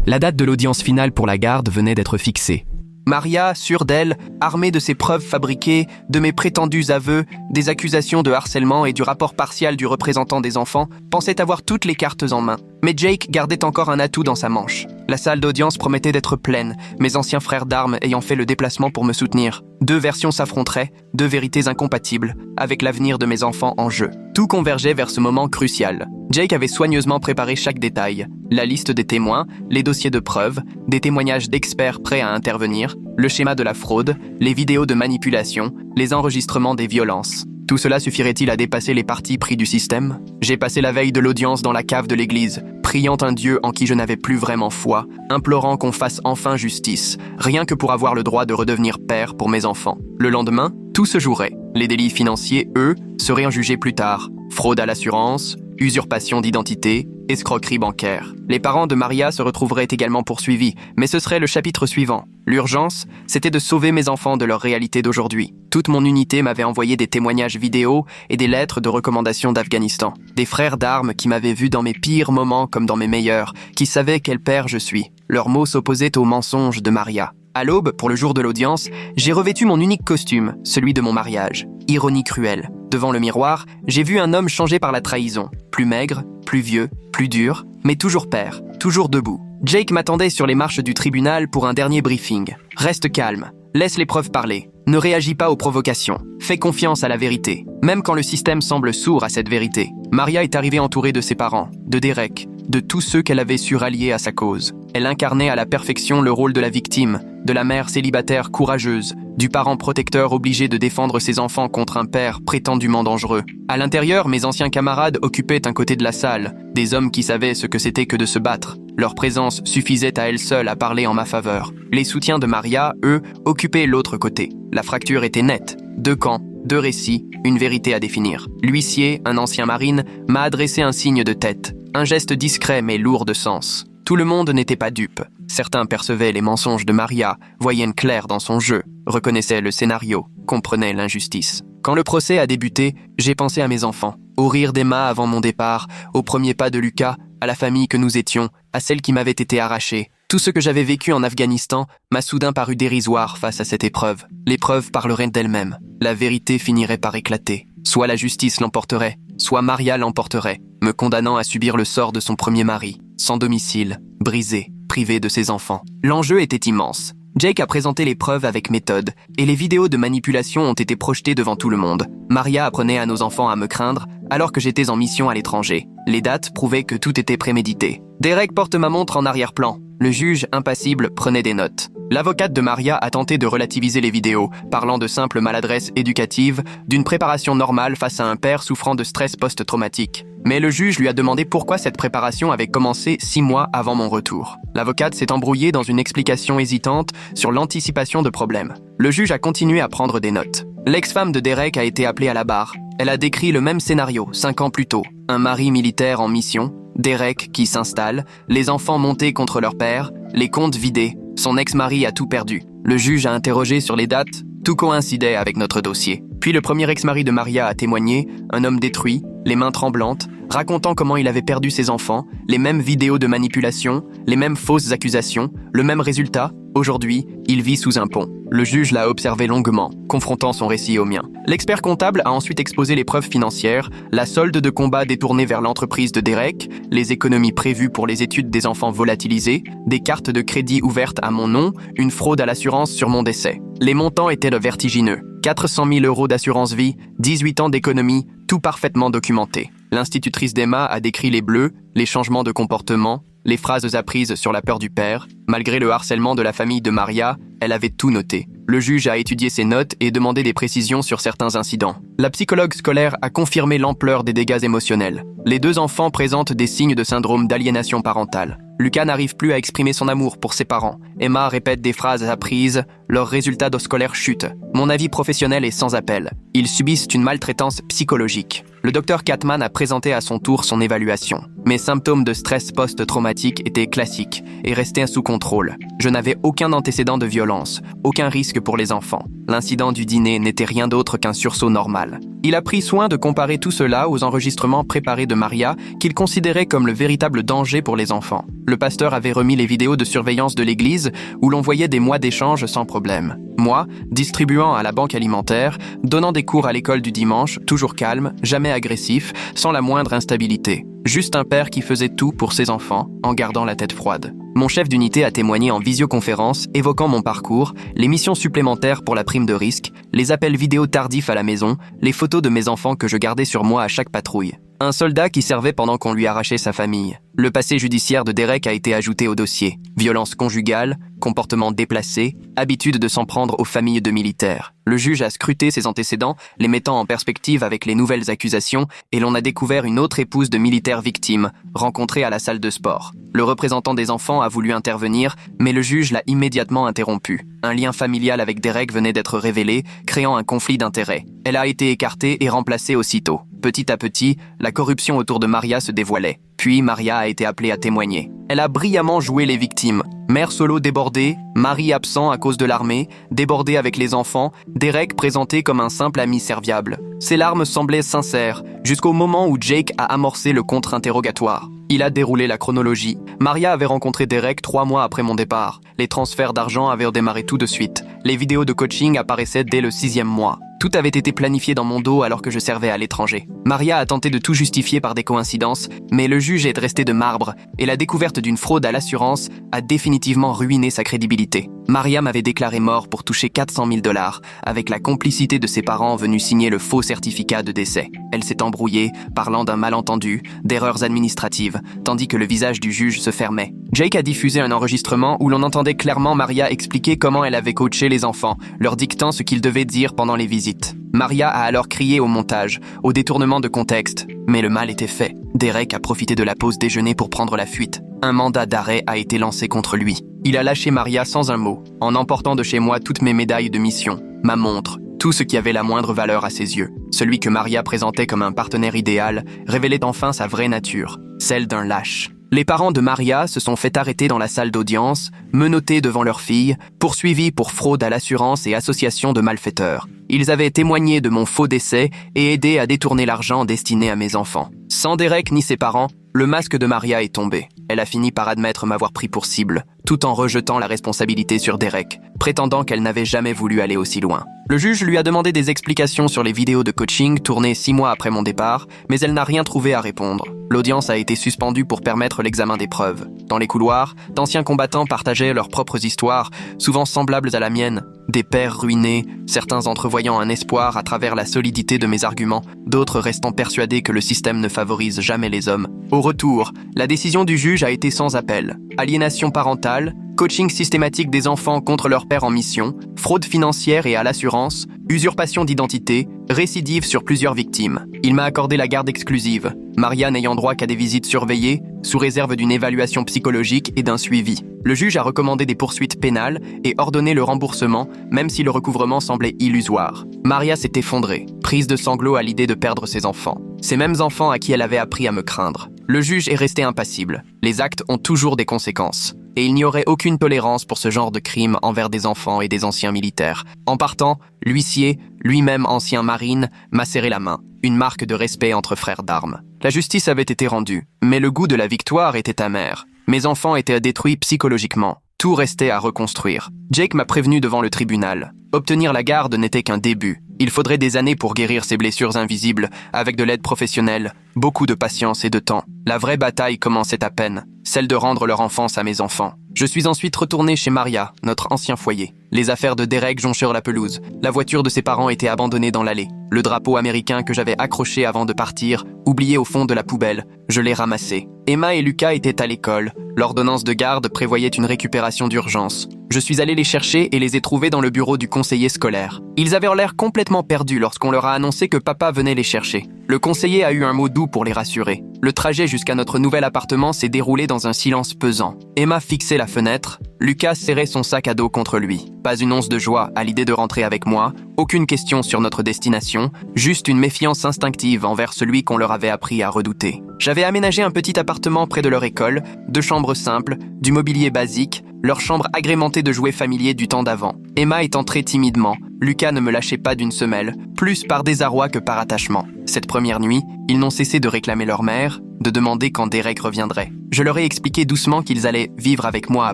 La date de l'audience finale pour la garde venait d'être fixée. Maria, sûre d'elle, armée de ses preuves fabriquées, de mes prétendus aveux, des accusations de harcèlement et du rapport partial du représentant des enfants, pensait avoir toutes les cartes en main. Mais Jake gardait encore un atout dans sa manche. La salle d'audience promettait d'être pleine, mes anciens frères d'armes ayant fait le déplacement pour me soutenir. 2 versions s'affronteraient, 2 vérités incompatibles, avec l'avenir de mes enfants en jeu. Tout convergeait vers ce moment crucial. Jake avait soigneusement préparé chaque détail. La liste des témoins, les dossiers de preuves, des témoignages d'experts prêts à intervenir, le schéma de la fraude, les vidéos de manipulation, les enregistrements des violences. Tout cela suffirait-il à dépasser les partis pris du système? J'ai passé la veille de l'audience dans la cave de l'église, priant un Dieu en qui je n'avais plus vraiment foi, implorant qu'on fasse enfin justice, rien que pour avoir le droit de redevenir père pour mes enfants. Le lendemain, tout se jouerait. Les délits financiers, eux, seraient jugés plus tard. Fraude à l'assurance, usurpation d'identité, escroquerie bancaire. Les parents de Maria se retrouveraient également poursuivis, mais ce serait le chapitre suivant. L'urgence, c'était de sauver mes enfants de leur réalité d'aujourd'hui. Toute mon unité m'avait envoyé des témoignages vidéo et des lettres de recommandation d'Afghanistan. Des frères d'armes qui m'avaient vu dans mes pires moments comme dans mes meilleurs, qui savaient quel père je suis. Leurs mots s'opposaient aux mensonges de Maria. À l'aube, pour le jour de l'audience, j'ai revêtu mon unique costume, celui de mon mariage. Ironie cruelle. Devant le miroir, j'ai vu un homme changé par la trahison. Plus maigre, plus vieux, plus dur, mais toujours père, toujours debout. Jake m'attendait sur les marches du tribunal pour un dernier briefing. Reste calme, laisse les preuves parler. Ne réagis pas aux provocations. Fais confiance à la vérité, même quand le système semble sourd à cette vérité. Maria est arrivée entourée de ses parents, de Derek, de tous ceux qu'elle avait su rallier à sa cause. Elle incarnait à la perfection le rôle de la victime, de la mère célibataire courageuse, du parent protecteur obligé de défendre ses enfants contre un père prétendument dangereux. À l'intérieur, mes anciens camarades occupaient un côté de la salle, des hommes qui savaient ce que c'était que de se battre. Leur présence suffisait à elle seule à parler en ma faveur. Les soutiens de Maria, eux, occupaient l'autre côté. La fracture était nette. 2 camps, 2 récits, une vérité à définir. L'huissier, un ancien marine, m'a adressé un signe de tête. Un geste discret mais lourd de sens. Tout le monde n'était pas dupe. Certains percevaient les mensonges de Maria, voyaient une claire dans son jeu, reconnaissaient le scénario, comprenaient l'injustice. Quand le procès a débuté, j'ai pensé à mes enfants, au rire d'Emma avant mon départ, au premier pas de Lucas, à la famille que nous étions, à celle qui m'avait été arrachée. Tout ce que j'avais vécu en Afghanistan m'a soudain paru dérisoire face à cette épreuve. L'épreuve parlerait d'elle-même. La vérité finirait par éclater. Soit la justice l'emporterait, soit Maria l'emporterait, me condamnant à subir le sort de son premier mari, sans domicile, brisé, privé de ses enfants. L'enjeu était immense. Jake a présenté les preuves avec méthode, et les vidéos de manipulation ont été projetées devant tout le monde. Maria apprenait à nos enfants à me craindre, alors que j'étais en mission à l'étranger. Les dates prouvaient que tout était prémédité. Derek porte ma montre en arrière-plan. Le juge, impassible, prenait des notes. L'avocate de Maria a tenté de relativiser les vidéos, parlant de simples maladresses éducatives, d'une préparation normale face à un père souffrant de stress post-traumatique. Mais le juge lui a demandé pourquoi cette préparation avait commencé 6 mois avant mon retour. L'avocate s'est embrouillée dans une explication hésitante sur l'anticipation de problèmes. Le juge a continué à prendre des notes. L'ex-femme de Derek a été appelée à la barre. Elle a décrit le même scénario, 5 ans plus tôt. Un mari militaire en mission, Derek qui s'installe, les enfants montés contre leur père, les comptes vidés, son ex-mari a tout perdu. Le juge a interrogé sur les dates, tout coïncidait avec notre dossier. Puis le premier ex-mari de Maria a témoigné, un homme détruit, les mains tremblantes, racontant comment il avait perdu ses enfants, les mêmes vidéos de manipulation, les mêmes fausses accusations, le même résultat. Aujourd'hui, il vit sous un pont. Le juge l'a observé longuement, confrontant son récit au mien. L'expert comptable a ensuite exposé les preuves financières, la solde de combat détournée vers l'entreprise de Derek, les économies prévues pour les études des enfants volatilisés, des cartes de crédit ouvertes à mon nom, une fraude à l'assurance sur mon décès. Les montants étaient vertigineux. 400 000 € d'assurance vie, 18 ans d'économie, tout parfaitement documenté. L'institutrice d'Emma a décrit les bleus, les changements de comportement, les phrases apprises sur la peur du père. Malgré le harcèlement de la famille de Maria, elle avait tout noté. Le juge a étudié ses notes et demandé des précisions sur certains incidents. La psychologue scolaire a confirmé l'ampleur des dégâts émotionnels. Les 2 enfants présentent des signes de syndrome d'aliénation parentale. Lucas n'arrive plus à exprimer son amour pour ses parents. Emma répète des phrases apprises, leurs résultats scolaires chutent. Mon avis professionnel est sans appel. Ils subissent une maltraitance psychologique. Le docteur Katman a présenté à son tour son évaluation. Mes symptômes de stress post-traumatique étaient classiques et restaient sous contrôle. Je n'avais aucun antécédent de violence, aucun risque pour les enfants. L'incident du dîner n'était rien d'autre qu'un sursaut normal. Il a pris soin de comparer tout cela aux enregistrements préparés de Maria qu'il considérait comme le véritable danger pour les enfants. Le pasteur avait remis les vidéos de surveillance de l'église où l'on voyait des mois d'échanges sans problème. Moi, distribuant à la banque alimentaire, donnant des cours à l'école du dimanche, toujours calme, jamais agressif, sans la moindre instabilité. Juste un père qui faisait tout pour ses enfants, en gardant la tête froide. Mon chef d'unité a témoigné en visioconférence, évoquant mon parcours, les missions supplémentaires pour la prime de risque, les appels vidéo tardifs à la maison, les photos de mes enfants que je gardais sur moi à chaque patrouille. Un soldat qui servait pendant qu'on lui arrachait sa famille. Le passé judiciaire de Derek a été ajouté au dossier. Violence conjugale, comportement déplacé, habitude de s'en prendre aux familles de militaires. Le juge a scruté ses antécédents, les mettant en perspective avec les nouvelles accusations, et l'on a découvert une autre épouse de militaire victime, rencontrée à la salle de sport. Le représentant des enfants a voulu intervenir, mais le juge l'a immédiatement interrompu. Un lien familial avec Derek venait d'être révélé, créant un conflit d'intérêts. Elle a été écartée et remplacée aussitôt. Petit à petit, la corruption autour de Maria se dévoilait. Puis Maria a été appelée à témoigner. Elle a brillamment joué les victimes. Mère solo débordée, mari absent à cause de l'armée, débordé avec les enfants, Derek présenté comme un simple ami serviable. Ses larmes semblaient sincères, jusqu'au moment où Jake a amorcé le contre-interrogatoire. Il a déroulé la chronologie. Maria avait rencontré Derek 3 mois après mon départ. Les transferts d'argent avaient redémarré tout de suite. Les vidéos de coaching apparaissaient dès le 6e mois. Tout avait été planifié dans mon dos alors que je servais à l'étranger. Maria a tenté de tout justifier par des coïncidences, mais le juge est resté de marbre et la découverte d'une fraude à l'assurance a définitivement ruiné sa crédibilité. Maria m'avait déclaré mort pour toucher 400 000 $, avec la complicité de ses parents venus signer le faux certificat de décès. Elle s'est embrouillée, parlant d'un malentendu, d'erreurs administratives, tandis que le visage du juge se fermait. Jake a diffusé un enregistrement où l'on entendait clairement Maria expliquer comment elle avait coaché les enfants, leur dictant ce qu'ils devaient dire pendant les visites. Maria a alors crié au montage, au détournement de contexte, mais le mal était fait. Derek a profité de la pause déjeuner pour prendre la fuite. Un mandat d'arrêt a été lancé contre lui. Il a lâché Maria sans un mot, en emportant de chez moi toutes mes médailles de mission, ma montre, tout ce qui avait la moindre valeur à ses yeux. Celui que Maria présentait comme un partenaire idéal révélait enfin sa vraie nature, celle d'un lâche. Les parents de Maria se sont fait arrêter dans la salle d'audience, menottés devant leur fille, poursuivis pour fraude à l'assurance et association de malfaiteurs. Ils avaient témoigné de mon faux décès et aidé à détourner l'argent destiné à mes enfants. Sans Derek ni ses parents, le masque de Maria est tombé. Elle a fini par admettre m'avoir pris pour cible, tout en rejetant la responsabilité sur Derek, prétendant qu'elle n'avait jamais voulu aller aussi loin. Le juge lui a demandé des explications sur les vidéos de coaching tournées 6 mois après mon départ, mais elle n'a rien trouvé à répondre. L'audience a été suspendue pour permettre l'examen des preuves. Dans les couloirs, d'anciens combattants partageaient leurs propres histoires, souvent semblables à la mienne. Des pères ruinés, certains entrevoyant un espoir à travers la solidité de mes arguments, d'autres restant persuadés que le système ne favorise jamais les hommes. Au retour, la décision du juge a été sans appel. Aliénation parentale, coaching systématique des enfants contre leur père en mission, fraude financière et à l'assurance, usurpation d'identité, récidive sur plusieurs victimes. Il m'a accordé la garde exclusive, Maria n'ayant droit qu'à des visites surveillées, sous réserve d'une évaluation psychologique et d'un suivi. Le juge a recommandé des poursuites pénales et ordonné le remboursement, même si le recouvrement semblait illusoire. Maria s'est effondrée, prise de sanglots à l'idée de perdre ses enfants. Ces mêmes enfants à qui elle avait appris à me craindre. Le juge est resté impassible. Les actes ont toujours des conséquences. Et il n'y aurait aucune tolérance pour ce genre de crime envers des enfants et des anciens militaires. En partant, l'huissier, lui-même ancien marine, m'a serré la main. Une marque de respect entre frères d'armes. La justice avait été rendue, mais le goût de la victoire était amer. Mes enfants étaient détruits psychologiquement. Tout restait à reconstruire. Jake m'a prévenu devant le tribunal. Obtenir la garde n'était qu'un début. Il faudrait des années pour guérir ces blessures invisibles, avec de l'aide professionnelle, beaucoup de patience et de temps. La vraie bataille commençait à peine, celle de rendre leur enfance à mes enfants. Je suis ensuite retourné chez Maria, notre ancien foyer. Les affaires de Derek jonchèrent la pelouse. La voiture de ses parents était abandonnée dans l'allée. Le drapeau américain que j'avais accroché avant de partir, oublié au fond de la poubelle, je l'ai ramassé. Emma et Lucas étaient à l'école. L'ordonnance de garde prévoyait une récupération d'urgence. Je suis allé les chercher et les ai trouvés dans le bureau du conseiller scolaire. Ils avaient l'air complètement perdus lorsqu'on leur a annoncé que papa venait les chercher. Le conseiller a eu un mot doux pour les rassurer. Le trajet jusqu'à notre nouvel appartement s'est déroulé dans un silence pesant. Emma fixait la fenêtre, Lucas serrait son sac à dos contre lui. Pas une once de joie à l'idée de rentrer avec moi, aucune question sur notre destination, juste une méfiance instinctive envers celui qu'on leur avait appris à redouter. J'avais aménagé un petit appartement près de leur école, 2 chambres simples, du mobilier basique, leur chambre agrémentée de jouets familiers du temps d'avant. Emma est entrée timidement, Lucas ne me lâchait pas d'une semelle, plus par désarroi que par attachement. Cette première nuit, ils n'ont cessé de réclamer leur mère, de demander quand Derek reviendrait. Je leur ai expliqué doucement qu'ils allaient vivre avec moi à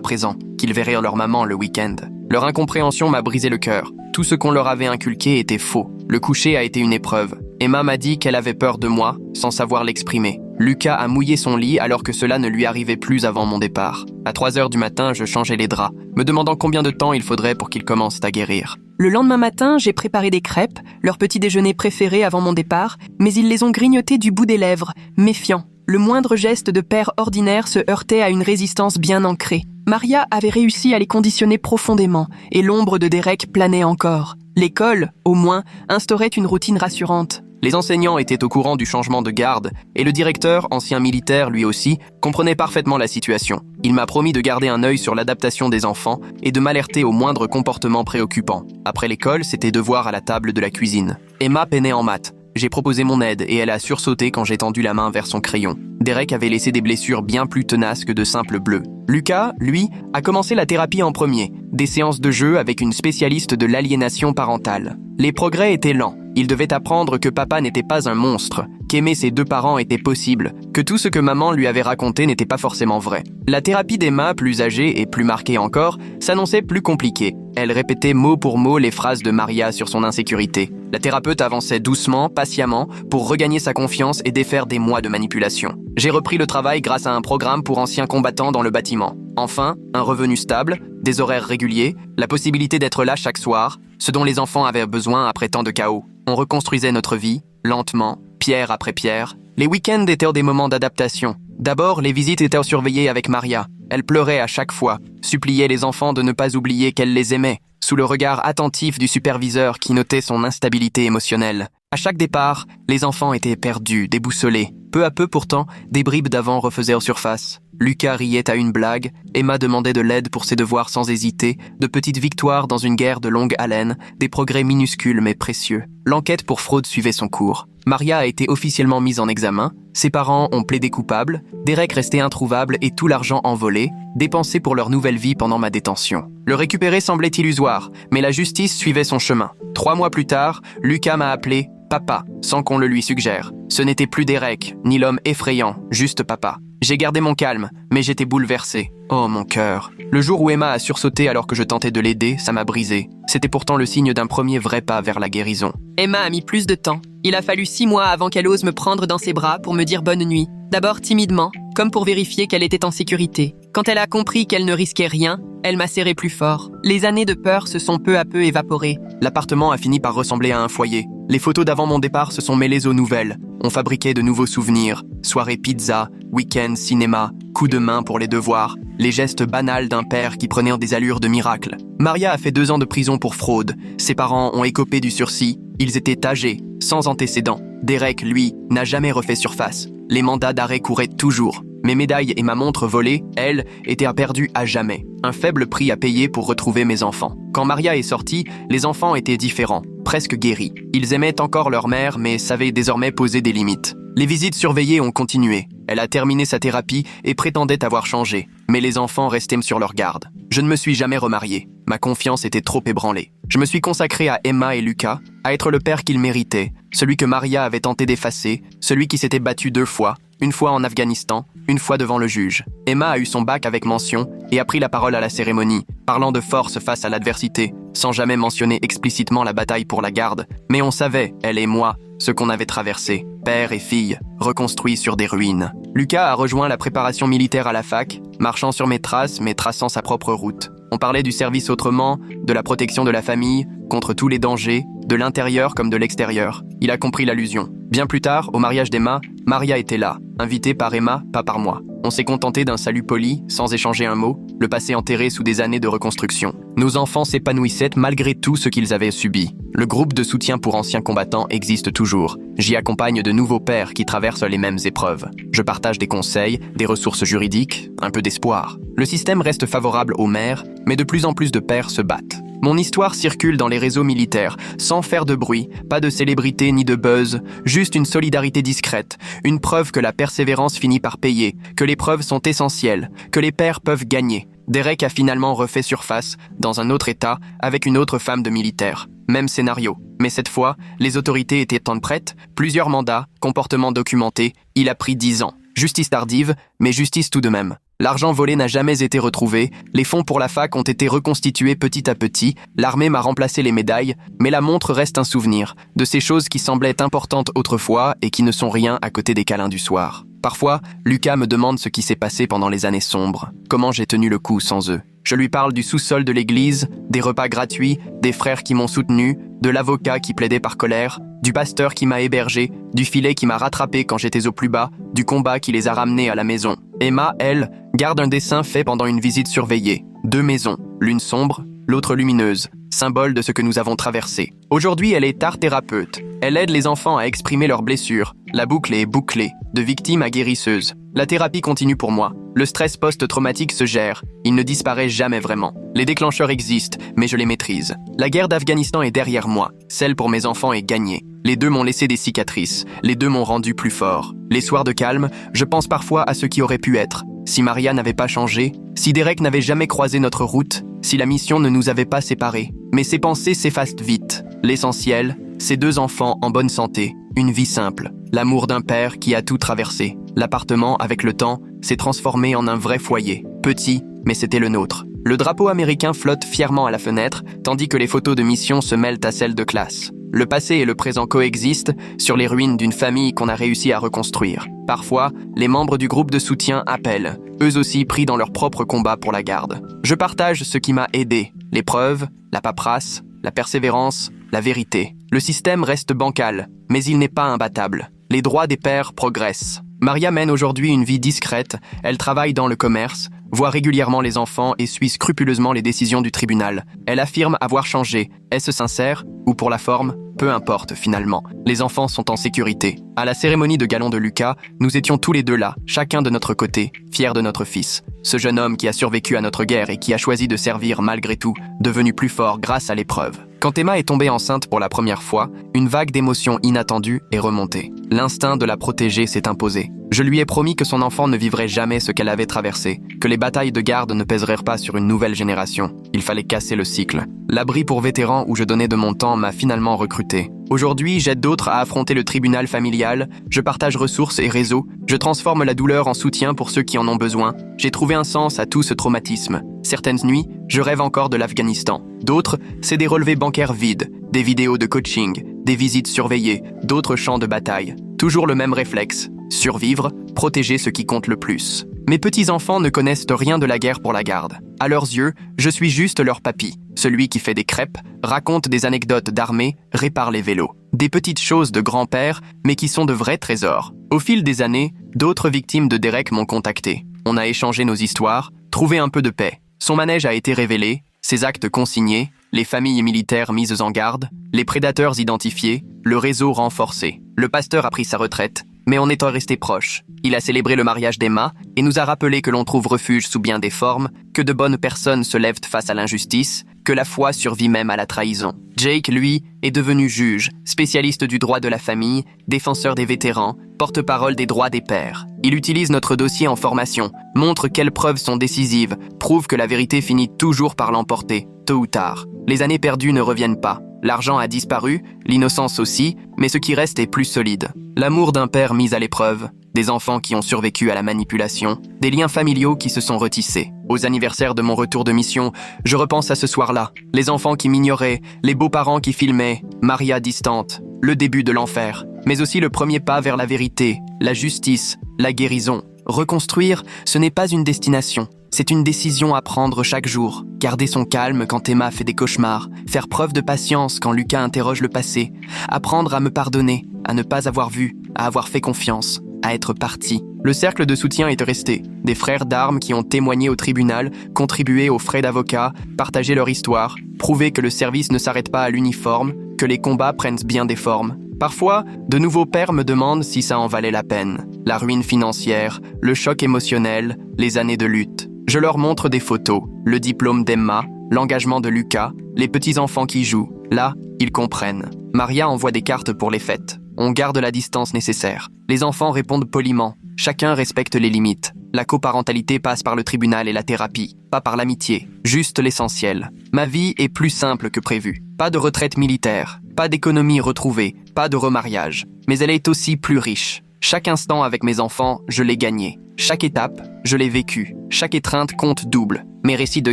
présent, qu'ils verraient leur maman le week-end. Leur incompréhension m'a brisé le cœur. Tout ce qu'on leur avait inculqué était faux. Le coucher a été une épreuve. Emma m'a dit qu'elle avait peur de moi, sans savoir l'exprimer. Lucas a mouillé son lit alors que cela ne lui arrivait plus avant mon départ. À 3h du matin, je changeais les draps, me demandant combien de temps il faudrait pour qu'ils commencent à guérir. Le lendemain matin, j'ai préparé des crêpes, leur petit déjeuner préféré avant mon départ, mais ils les ont grignotées du bout des lèvres, méfiants. Le moindre geste de père ordinaire se heurtait à une résistance bien ancrée. Maria avait réussi à les conditionner profondément, et l'ombre de Derek planait encore. L'école, au moins, instaurait une routine rassurante. Les enseignants étaient au courant du changement de garde, et le directeur, ancien militaire lui aussi, comprenait parfaitement la situation. Il m'a promis de garder un œil sur l'adaptation des enfants et de m'alerter au moindre comportement préoccupant. Après l'école, c'était devoir à la table de la cuisine. Emma peinait en maths. J'ai proposé mon aide et elle a sursauté quand j'ai tendu la main vers son crayon. Derek avait laissé des blessures bien plus tenaces que de simples bleus. Lucas, lui, a commencé la thérapie en premier, des séances de jeu avec une spécialiste de l'aliénation parentale. Les progrès étaient lents. Il devait apprendre que papa n'était pas un monstre, qu'aimer ses deux parents était possible, que tout ce que maman lui avait raconté n'était pas forcément vrai. La thérapie d'Emma, plus âgée et plus marquée encore, s'annonçait plus compliquée. Elle répétait mot pour mot les phrases de Maria sur son insécurité. La thérapeute avançait doucement, patiemment, pour regagner sa confiance et défaire des mois de manipulation. J'ai repris le travail grâce à un programme pour anciens combattants dans le bâtiment. Enfin, un revenu stable, des horaires réguliers, la possibilité d'être là chaque soir, ce dont les enfants avaient besoin après tant de chaos. On reconstruisait notre vie, lentement, pierre après pierre. Les week-ends étaient des moments d'adaptation. D'abord, les visites étaient surveillées avec Maria. Elle pleurait à chaque fois, suppliait les enfants de ne pas oublier qu'elle les aimait, sous le regard attentif du superviseur qui notait son instabilité émotionnelle. À chaque départ, les enfants étaient perdus, déboussolés. Peu à peu pourtant, des bribes d'avant refaisaient surface. Lucas riait à une blague, Emma demandait de l'aide pour ses devoirs sans hésiter, de petites victoires dans une guerre de longue haleine, des progrès minuscules mais précieux. L'enquête pour fraude suivait son cours. Maria a été officiellement mise en examen, ses parents ont plaidé coupable, Derek restait introuvable et tout l'argent envolé, dépensé pour leur nouvelle vie pendant ma détention. Le récupérer semblait illusoire, mais la justice suivait son chemin. 3 mois plus tard, Lucas m'a appelé « Papa », sans qu'on le lui suggère. Ce n'était plus Derek, ni l'homme effrayant, juste papa. J'ai gardé mon calme, mais j'étais bouleversé. Oh, mon cœur. Le jour où Emma a sursauté alors que je tentais de l'aider, ça m'a brisé. C'était pourtant le signe d'un premier vrai pas vers la guérison. Emma a mis plus de temps. Il a fallu 6 mois avant qu'elle ose me prendre dans ses bras pour me dire bonne nuit. D'abord timidement, comme pour vérifier qu'elle était en sécurité. Quand elle a compris qu'elle ne risquait rien, elle m'a serré plus fort. Les années de peur se sont peu à peu évaporées. L'appartement a fini par ressembler à un foyer. Les photos d'avant mon départ se sont mêlées aux nouvelles. On fabriquait de nouveaux souvenirs. Soirée pizza, week-end cinéma, coups de main pour les devoirs, les gestes banals d'un père qui prenait des allures de miracle. Maria a fait 2 ans de prison pour fraude. Ses parents ont écopé du sursis. Ils étaient âgés, sans antécédents. Derek, lui, n'a jamais refait surface. Les mandats d'arrêt couraient toujours. Mes médailles et ma montre volée, elles, étaient perdues à jamais. Un faible prix à payer pour retrouver mes enfants. Quand Maria est sortie, les enfants étaient différents, presque guéris. Ils aimaient encore leur mère, mais savaient désormais poser des limites. Les visites surveillées ont continué. Elle a terminé sa thérapie et prétendait avoir changé. Mais les enfants restaient sur leur garde. Je ne me suis jamais remarié. Ma confiance était trop ébranlée. Je me suis consacré à Emma et Lucas, à être le père qu'ils méritaient, celui que Maria avait tenté d'effacer, celui qui s'était battu 2 fois, une fois en Afghanistan, une fois devant le juge. Emma a eu son bac avec mention et a pris la parole à la cérémonie, parlant de force face à l'adversité, sans jamais mentionner explicitement la bataille pour la garde. Mais on savait, elle et moi, ce qu'on avait traversé, père et fille, reconstruits sur des ruines. Lucas a rejoint la préparation militaire à la fac, marchant sur mes traces mais traçant sa propre route. On parlait du service autrement, de la protection de la famille, contre tous les dangers, de l'intérieur comme de l'extérieur. Il a compris l'allusion. Bien plus tard, au mariage d'Emma, Maria était là, invitée par Emma, pas par moi. On s'est contenté d'un salut poli, sans échanger un mot, le passé enterré sous des années de reconstruction. Nos enfants s'épanouissaient malgré tout ce qu'ils avaient subi. Le groupe de soutien pour anciens combattants existe toujours. J'y accompagne de nouveaux pères qui traversent les mêmes épreuves. Je partage des conseils, des ressources juridiques, un peu d'espoir. Le système reste favorable aux mères, mais de plus en plus de pères se battent. Mon histoire circule dans les réseaux militaires, sans faire de bruit, pas de célébrité ni de buzz, juste une solidarité discrète, une preuve que la persévérance finit par payer, que les preuves sont essentielles, que les pères peuvent gagner. Derek a finalement refait surface, dans un autre état, avec une autre femme de militaire. Même scénario. Mais cette fois, les autorités étaient prêtes, plusieurs mandats, comportements documentés, il a pris 10 ans. Justice tardive, mais justice tout de même. L'argent volé n'a jamais été retrouvé, les fonds pour la fac ont été reconstitués petit à petit, l'armée m'a remplacé les médailles, mais la montre reste un souvenir, de ces choses qui semblaient importantes autrefois et qui ne sont rien à côté des câlins du soir. Parfois, Lucas me demande ce qui s'est passé pendant les années sombres, comment j'ai tenu le coup sans eux. Je lui parle du sous-sol de l'église, des repas gratuits, des frères qui m'ont soutenu, de l'avocat qui plaidait par colère, du pasteur qui m'a hébergé, du filet qui m'a rattrapé quand j'étais au plus bas, du combat qui les a ramenés à la maison. Emma, elle, garde un dessin fait pendant une visite surveillée. 2 maisons, l'une sombre, l'autre lumineuse, symbole de ce que nous avons traversé. Aujourd'hui, elle est art-thérapeute. Elle aide les enfants à exprimer leurs blessures. La boucle est bouclée, de victime à guérisseuse. La thérapie continue pour moi. Le stress post-traumatique se gère. Il ne disparaît jamais vraiment. Les déclencheurs existent, mais je les maîtrise. La guerre d'Afghanistan est derrière moi. Celle pour mes enfants est gagnée. Les 2 m'ont laissé des cicatrices. Les 2 m'ont rendu plus fort. Les soirs de calme, je pense parfois à ce qui aurait pu être. Si Maria n'avait pas changé, si Derek n'avait jamais croisé notre route, si la mission ne nous avait pas séparés. Mais ces pensées s'effacent vite. L'essentiel, c'est 2 enfants en bonne santé, une vie simple, l'amour d'un père qui a tout traversé. L'appartement, avec le temps, s'est transformé en un vrai foyer. Petit, mais c'était le nôtre. Le drapeau américain flotte fièrement à la fenêtre, tandis que les photos de mission se mêlent à celles de classe. Le passé et le présent coexistent sur les ruines d'une famille qu'on a réussi à reconstruire. Parfois, les membres du groupe de soutien appellent, eux aussi pris dans leur propre combat pour la garde. Je partage ce qui m'a aidé, les preuves, la paperasse, la persévérance, la vérité. Le système reste bancal, mais il n'est pas imbattable. Les droits des pères progressent. Maria mène aujourd'hui une vie discrète, elle travaille dans le commerce, voit régulièrement les enfants et suit scrupuleusement les décisions du tribunal. Elle affirme avoir changé. Est-ce sincère ou pour la forme? Peu importe finalement. Les enfants sont en sécurité. À la cérémonie de galon de Lucas, nous étions tous les 2 là, chacun de notre côté, fiers de notre fils. Ce jeune homme qui a survécu à notre guerre et qui a choisi de servir malgré tout, devenu plus fort grâce à l'épreuve. Quand Emma est tombée enceinte pour la première fois, une vague d'émotions inattendues est remontée. L'instinct de la protéger s'est imposé. Je lui ai promis que son enfant ne vivrait jamais ce qu'elle avait traversé, que les batailles de garde ne pèseraient pas sur une nouvelle génération. Il fallait casser le cycle. L'abri pour vétérans où je donnais de mon temps m'a finalement recruté. Aujourd'hui, j'aide d'autres à affronter le tribunal familial, je partage ressources et réseaux, je transforme la douleur en soutien pour ceux qui en ont besoin. J'ai trouvé un sens à tout ce traumatisme. Certaines nuits, je rêve encore de l'Afghanistan. D'autres, c'est des relevés bancaires vides, des vidéos de coaching, des visites surveillées, d'autres champs de bataille. Toujours le même réflexe, survivre, protéger ce qui compte le plus. Mes petits-enfants ne connaissent rien de la guerre pour la garde. À leurs yeux, je suis juste leur papy, celui qui fait des crêpes, raconte des anecdotes d'armée, répare les vélos. Des petites choses de grand-père, mais qui sont de vrais trésors. Au fil des années, d'autres victimes de Derek m'ont contacté. On a échangé nos histoires, trouvé un peu de paix. Son manège a été révélé, ses actes consignés, les familles militaires mises en garde, les prédateurs identifiés, le réseau renforcé. Le pasteur a pris sa retraite, mais on est resté proche. Il a célébré le mariage d'Emma et nous a rappelé que l'on trouve refuge sous bien des formes, que de bonnes personnes se lèvent face à l'injustice, que la foi survit même à la trahison. Jake, lui, est devenu juge, spécialiste du droit de la famille, défenseur des vétérans, porte-parole des droits des pères. Il utilise notre dossier en formation, montre quelles preuves sont décisives, prouve que la vérité finit toujours par l'emporter, tôt ou tard. Les années perdues ne reviennent pas. L'argent a disparu, l'innocence aussi, mais ce qui reste est plus solide. L'amour d'un père mis à l'épreuve, des enfants qui ont survécu à la manipulation, des liens familiaux qui se sont retissés. Aux anniversaires de mon retour de mission, je repense à ce soir-là. Les enfants qui m'ignoraient, les beaux-parents qui filmaient, Maria distante, le début de l'enfer, mais aussi le premier pas vers la vérité, la justice, la guérison. Reconstruire, ce n'est pas une destination. C'est une décision à prendre chaque jour. Garder son calme quand Emma fait des cauchemars. Faire preuve de patience quand Lucas interroge le passé. Apprendre à me pardonner, à ne pas avoir vu, à avoir fait confiance, à être parti. Le cercle de soutien est resté. Des frères d'armes qui ont témoigné au tribunal, contribué aux frais d'avocat, partagé leur histoire, prouvé que le service ne s'arrête pas à l'uniforme, que les combats prennent bien des formes. Parfois, de nouveaux pères me demandent si ça en valait la peine. La ruine financière, le choc émotionnel, les années de lutte. Je leur montre des photos, le diplôme d'Emma, l'engagement de Lucas, les petits-enfants qui jouent. Là, ils comprennent. Maria envoie des cartes pour les fêtes. On garde la distance nécessaire. Les enfants répondent poliment. Chacun respecte les limites. La coparentalité passe par le tribunal et la thérapie, pas par l'amitié. Juste l'essentiel. Ma vie est plus simple que prévu. Pas de retraite militaire, pas d'économie retrouvée, pas de remariage. Mais elle est aussi plus riche. Chaque instant avec mes enfants, je l'ai gagné. Chaque étape, je l'ai vécu. Chaque étreinte compte double. Mes récits de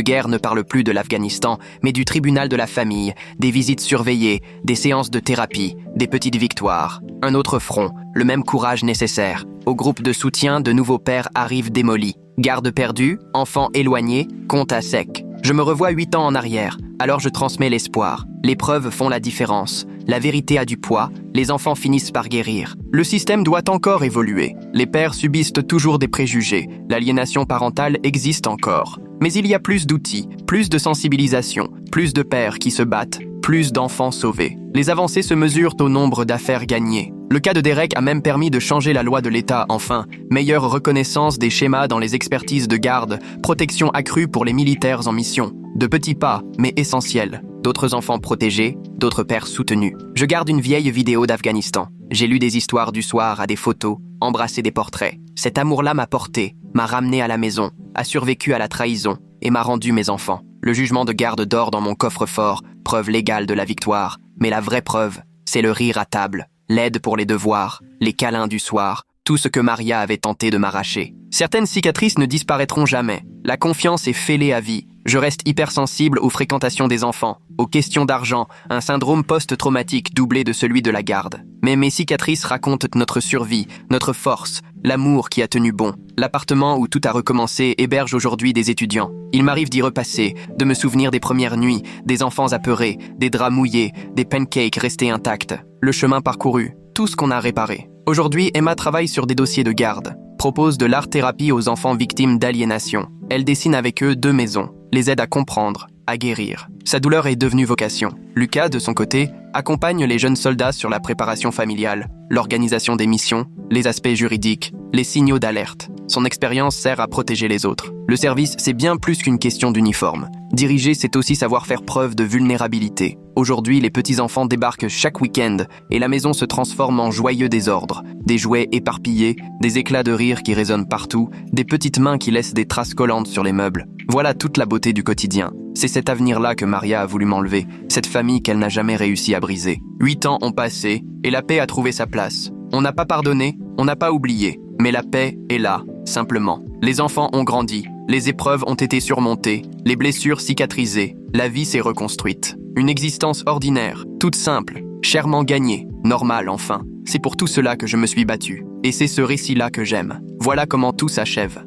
guerre ne parlent plus de l'Afghanistan, mais du tribunal de la famille, des visites surveillées, des séances de thérapie, des petites victoires. Un autre front, le même courage nécessaire. Au groupe de soutien, de nouveaux pères arrivent démolis. Garde perdue, enfants éloignés, compte à sec. Je me revois 8 ans en arrière, alors je transmets l'espoir. Les preuves font la différence. La vérité a du poids, les enfants finissent par guérir. Le système doit encore évoluer. Les pères subissent toujours des préjugés. L'aliénation parentale existe encore. Mais il y a plus d'outils, plus de sensibilisation, plus de pères qui se battent, plus d'enfants sauvés. Les avancées se mesurent au nombre d'affaires gagnées. Le cas de Derek a même permis de changer la loi de l'État, enfin. Meilleure reconnaissance des schémas dans les expertises de garde, protection accrue pour les militaires en mission. De petits pas, mais essentiels. D'autres enfants protégés, d'autres pères soutenus. Je garde une vieille vidéo d'Afghanistan. J'ai lu des histoires du soir à des photos, embrassé des portraits. Cet amour-là m'a porté, m'a ramené à la maison, a survécu à la trahison et m'a rendu mes enfants. Le jugement de garde dort dans mon coffre-fort, preuve légale de la victoire. Mais la vraie preuve, c'est le rire à table, l'aide pour les devoirs, les câlins du soir, tout ce que Maria avait tenté de m'arracher. Certaines cicatrices ne disparaîtront jamais. La confiance est fêlée à vie. Je reste hypersensible aux fréquentations des enfants, aux questions d'argent, un syndrome post-traumatique doublé de celui de la garde. Mais mes cicatrices racontent notre survie, notre force, l'amour qui a tenu bon. L'appartement où tout a recommencé héberge aujourd'hui des étudiants. Il m'arrive d'y repasser, de me souvenir des premières nuits, des enfants apeurés, des draps mouillés, des pancakes restés intacts. Le chemin parcouru, tout ce qu'on a réparé. Aujourd'hui, Emma travaille sur des dossiers de garde, propose de l'art-thérapie aux enfants victimes d'aliénation. Elle dessine avec eux 2 maisons, les aide à comprendre, à guérir. Sa douleur est devenue vocation. Lucas, de son côté, accompagne les jeunes soldats sur la préparation familiale, l'organisation des missions, les aspects juridiques, les signaux d'alerte. Son expérience sert à protéger les autres. Le service, c'est bien plus qu'une question d'uniforme. Diriger, c'est aussi savoir faire preuve de vulnérabilité. Aujourd'hui, les petits-enfants débarquent chaque week-end et la maison se transforme en joyeux désordre. Des jouets éparpillés, des éclats de rire qui résonnent partout, des petites mains qui laissent des traces collantes sur les meubles. Voilà toute la beauté du quotidien. C'est cet avenir-là que Maria a voulu m'enlever, cette famille qu'elle n'a jamais réussi à briser. 8 ans ont passé et la paix a trouvé sa place. On n'a pas pardonné, on n'a pas oublié, mais la paix est là, simplement. Les enfants ont grandi, les épreuves ont été surmontées, les blessures cicatrisées, la vie s'est reconstruite. Une existence ordinaire, toute simple, chèrement gagnée, normale enfin. C'est pour tout cela que je me suis battu. Et c'est ce récit-là que j'aime. Voilà comment tout s'achève.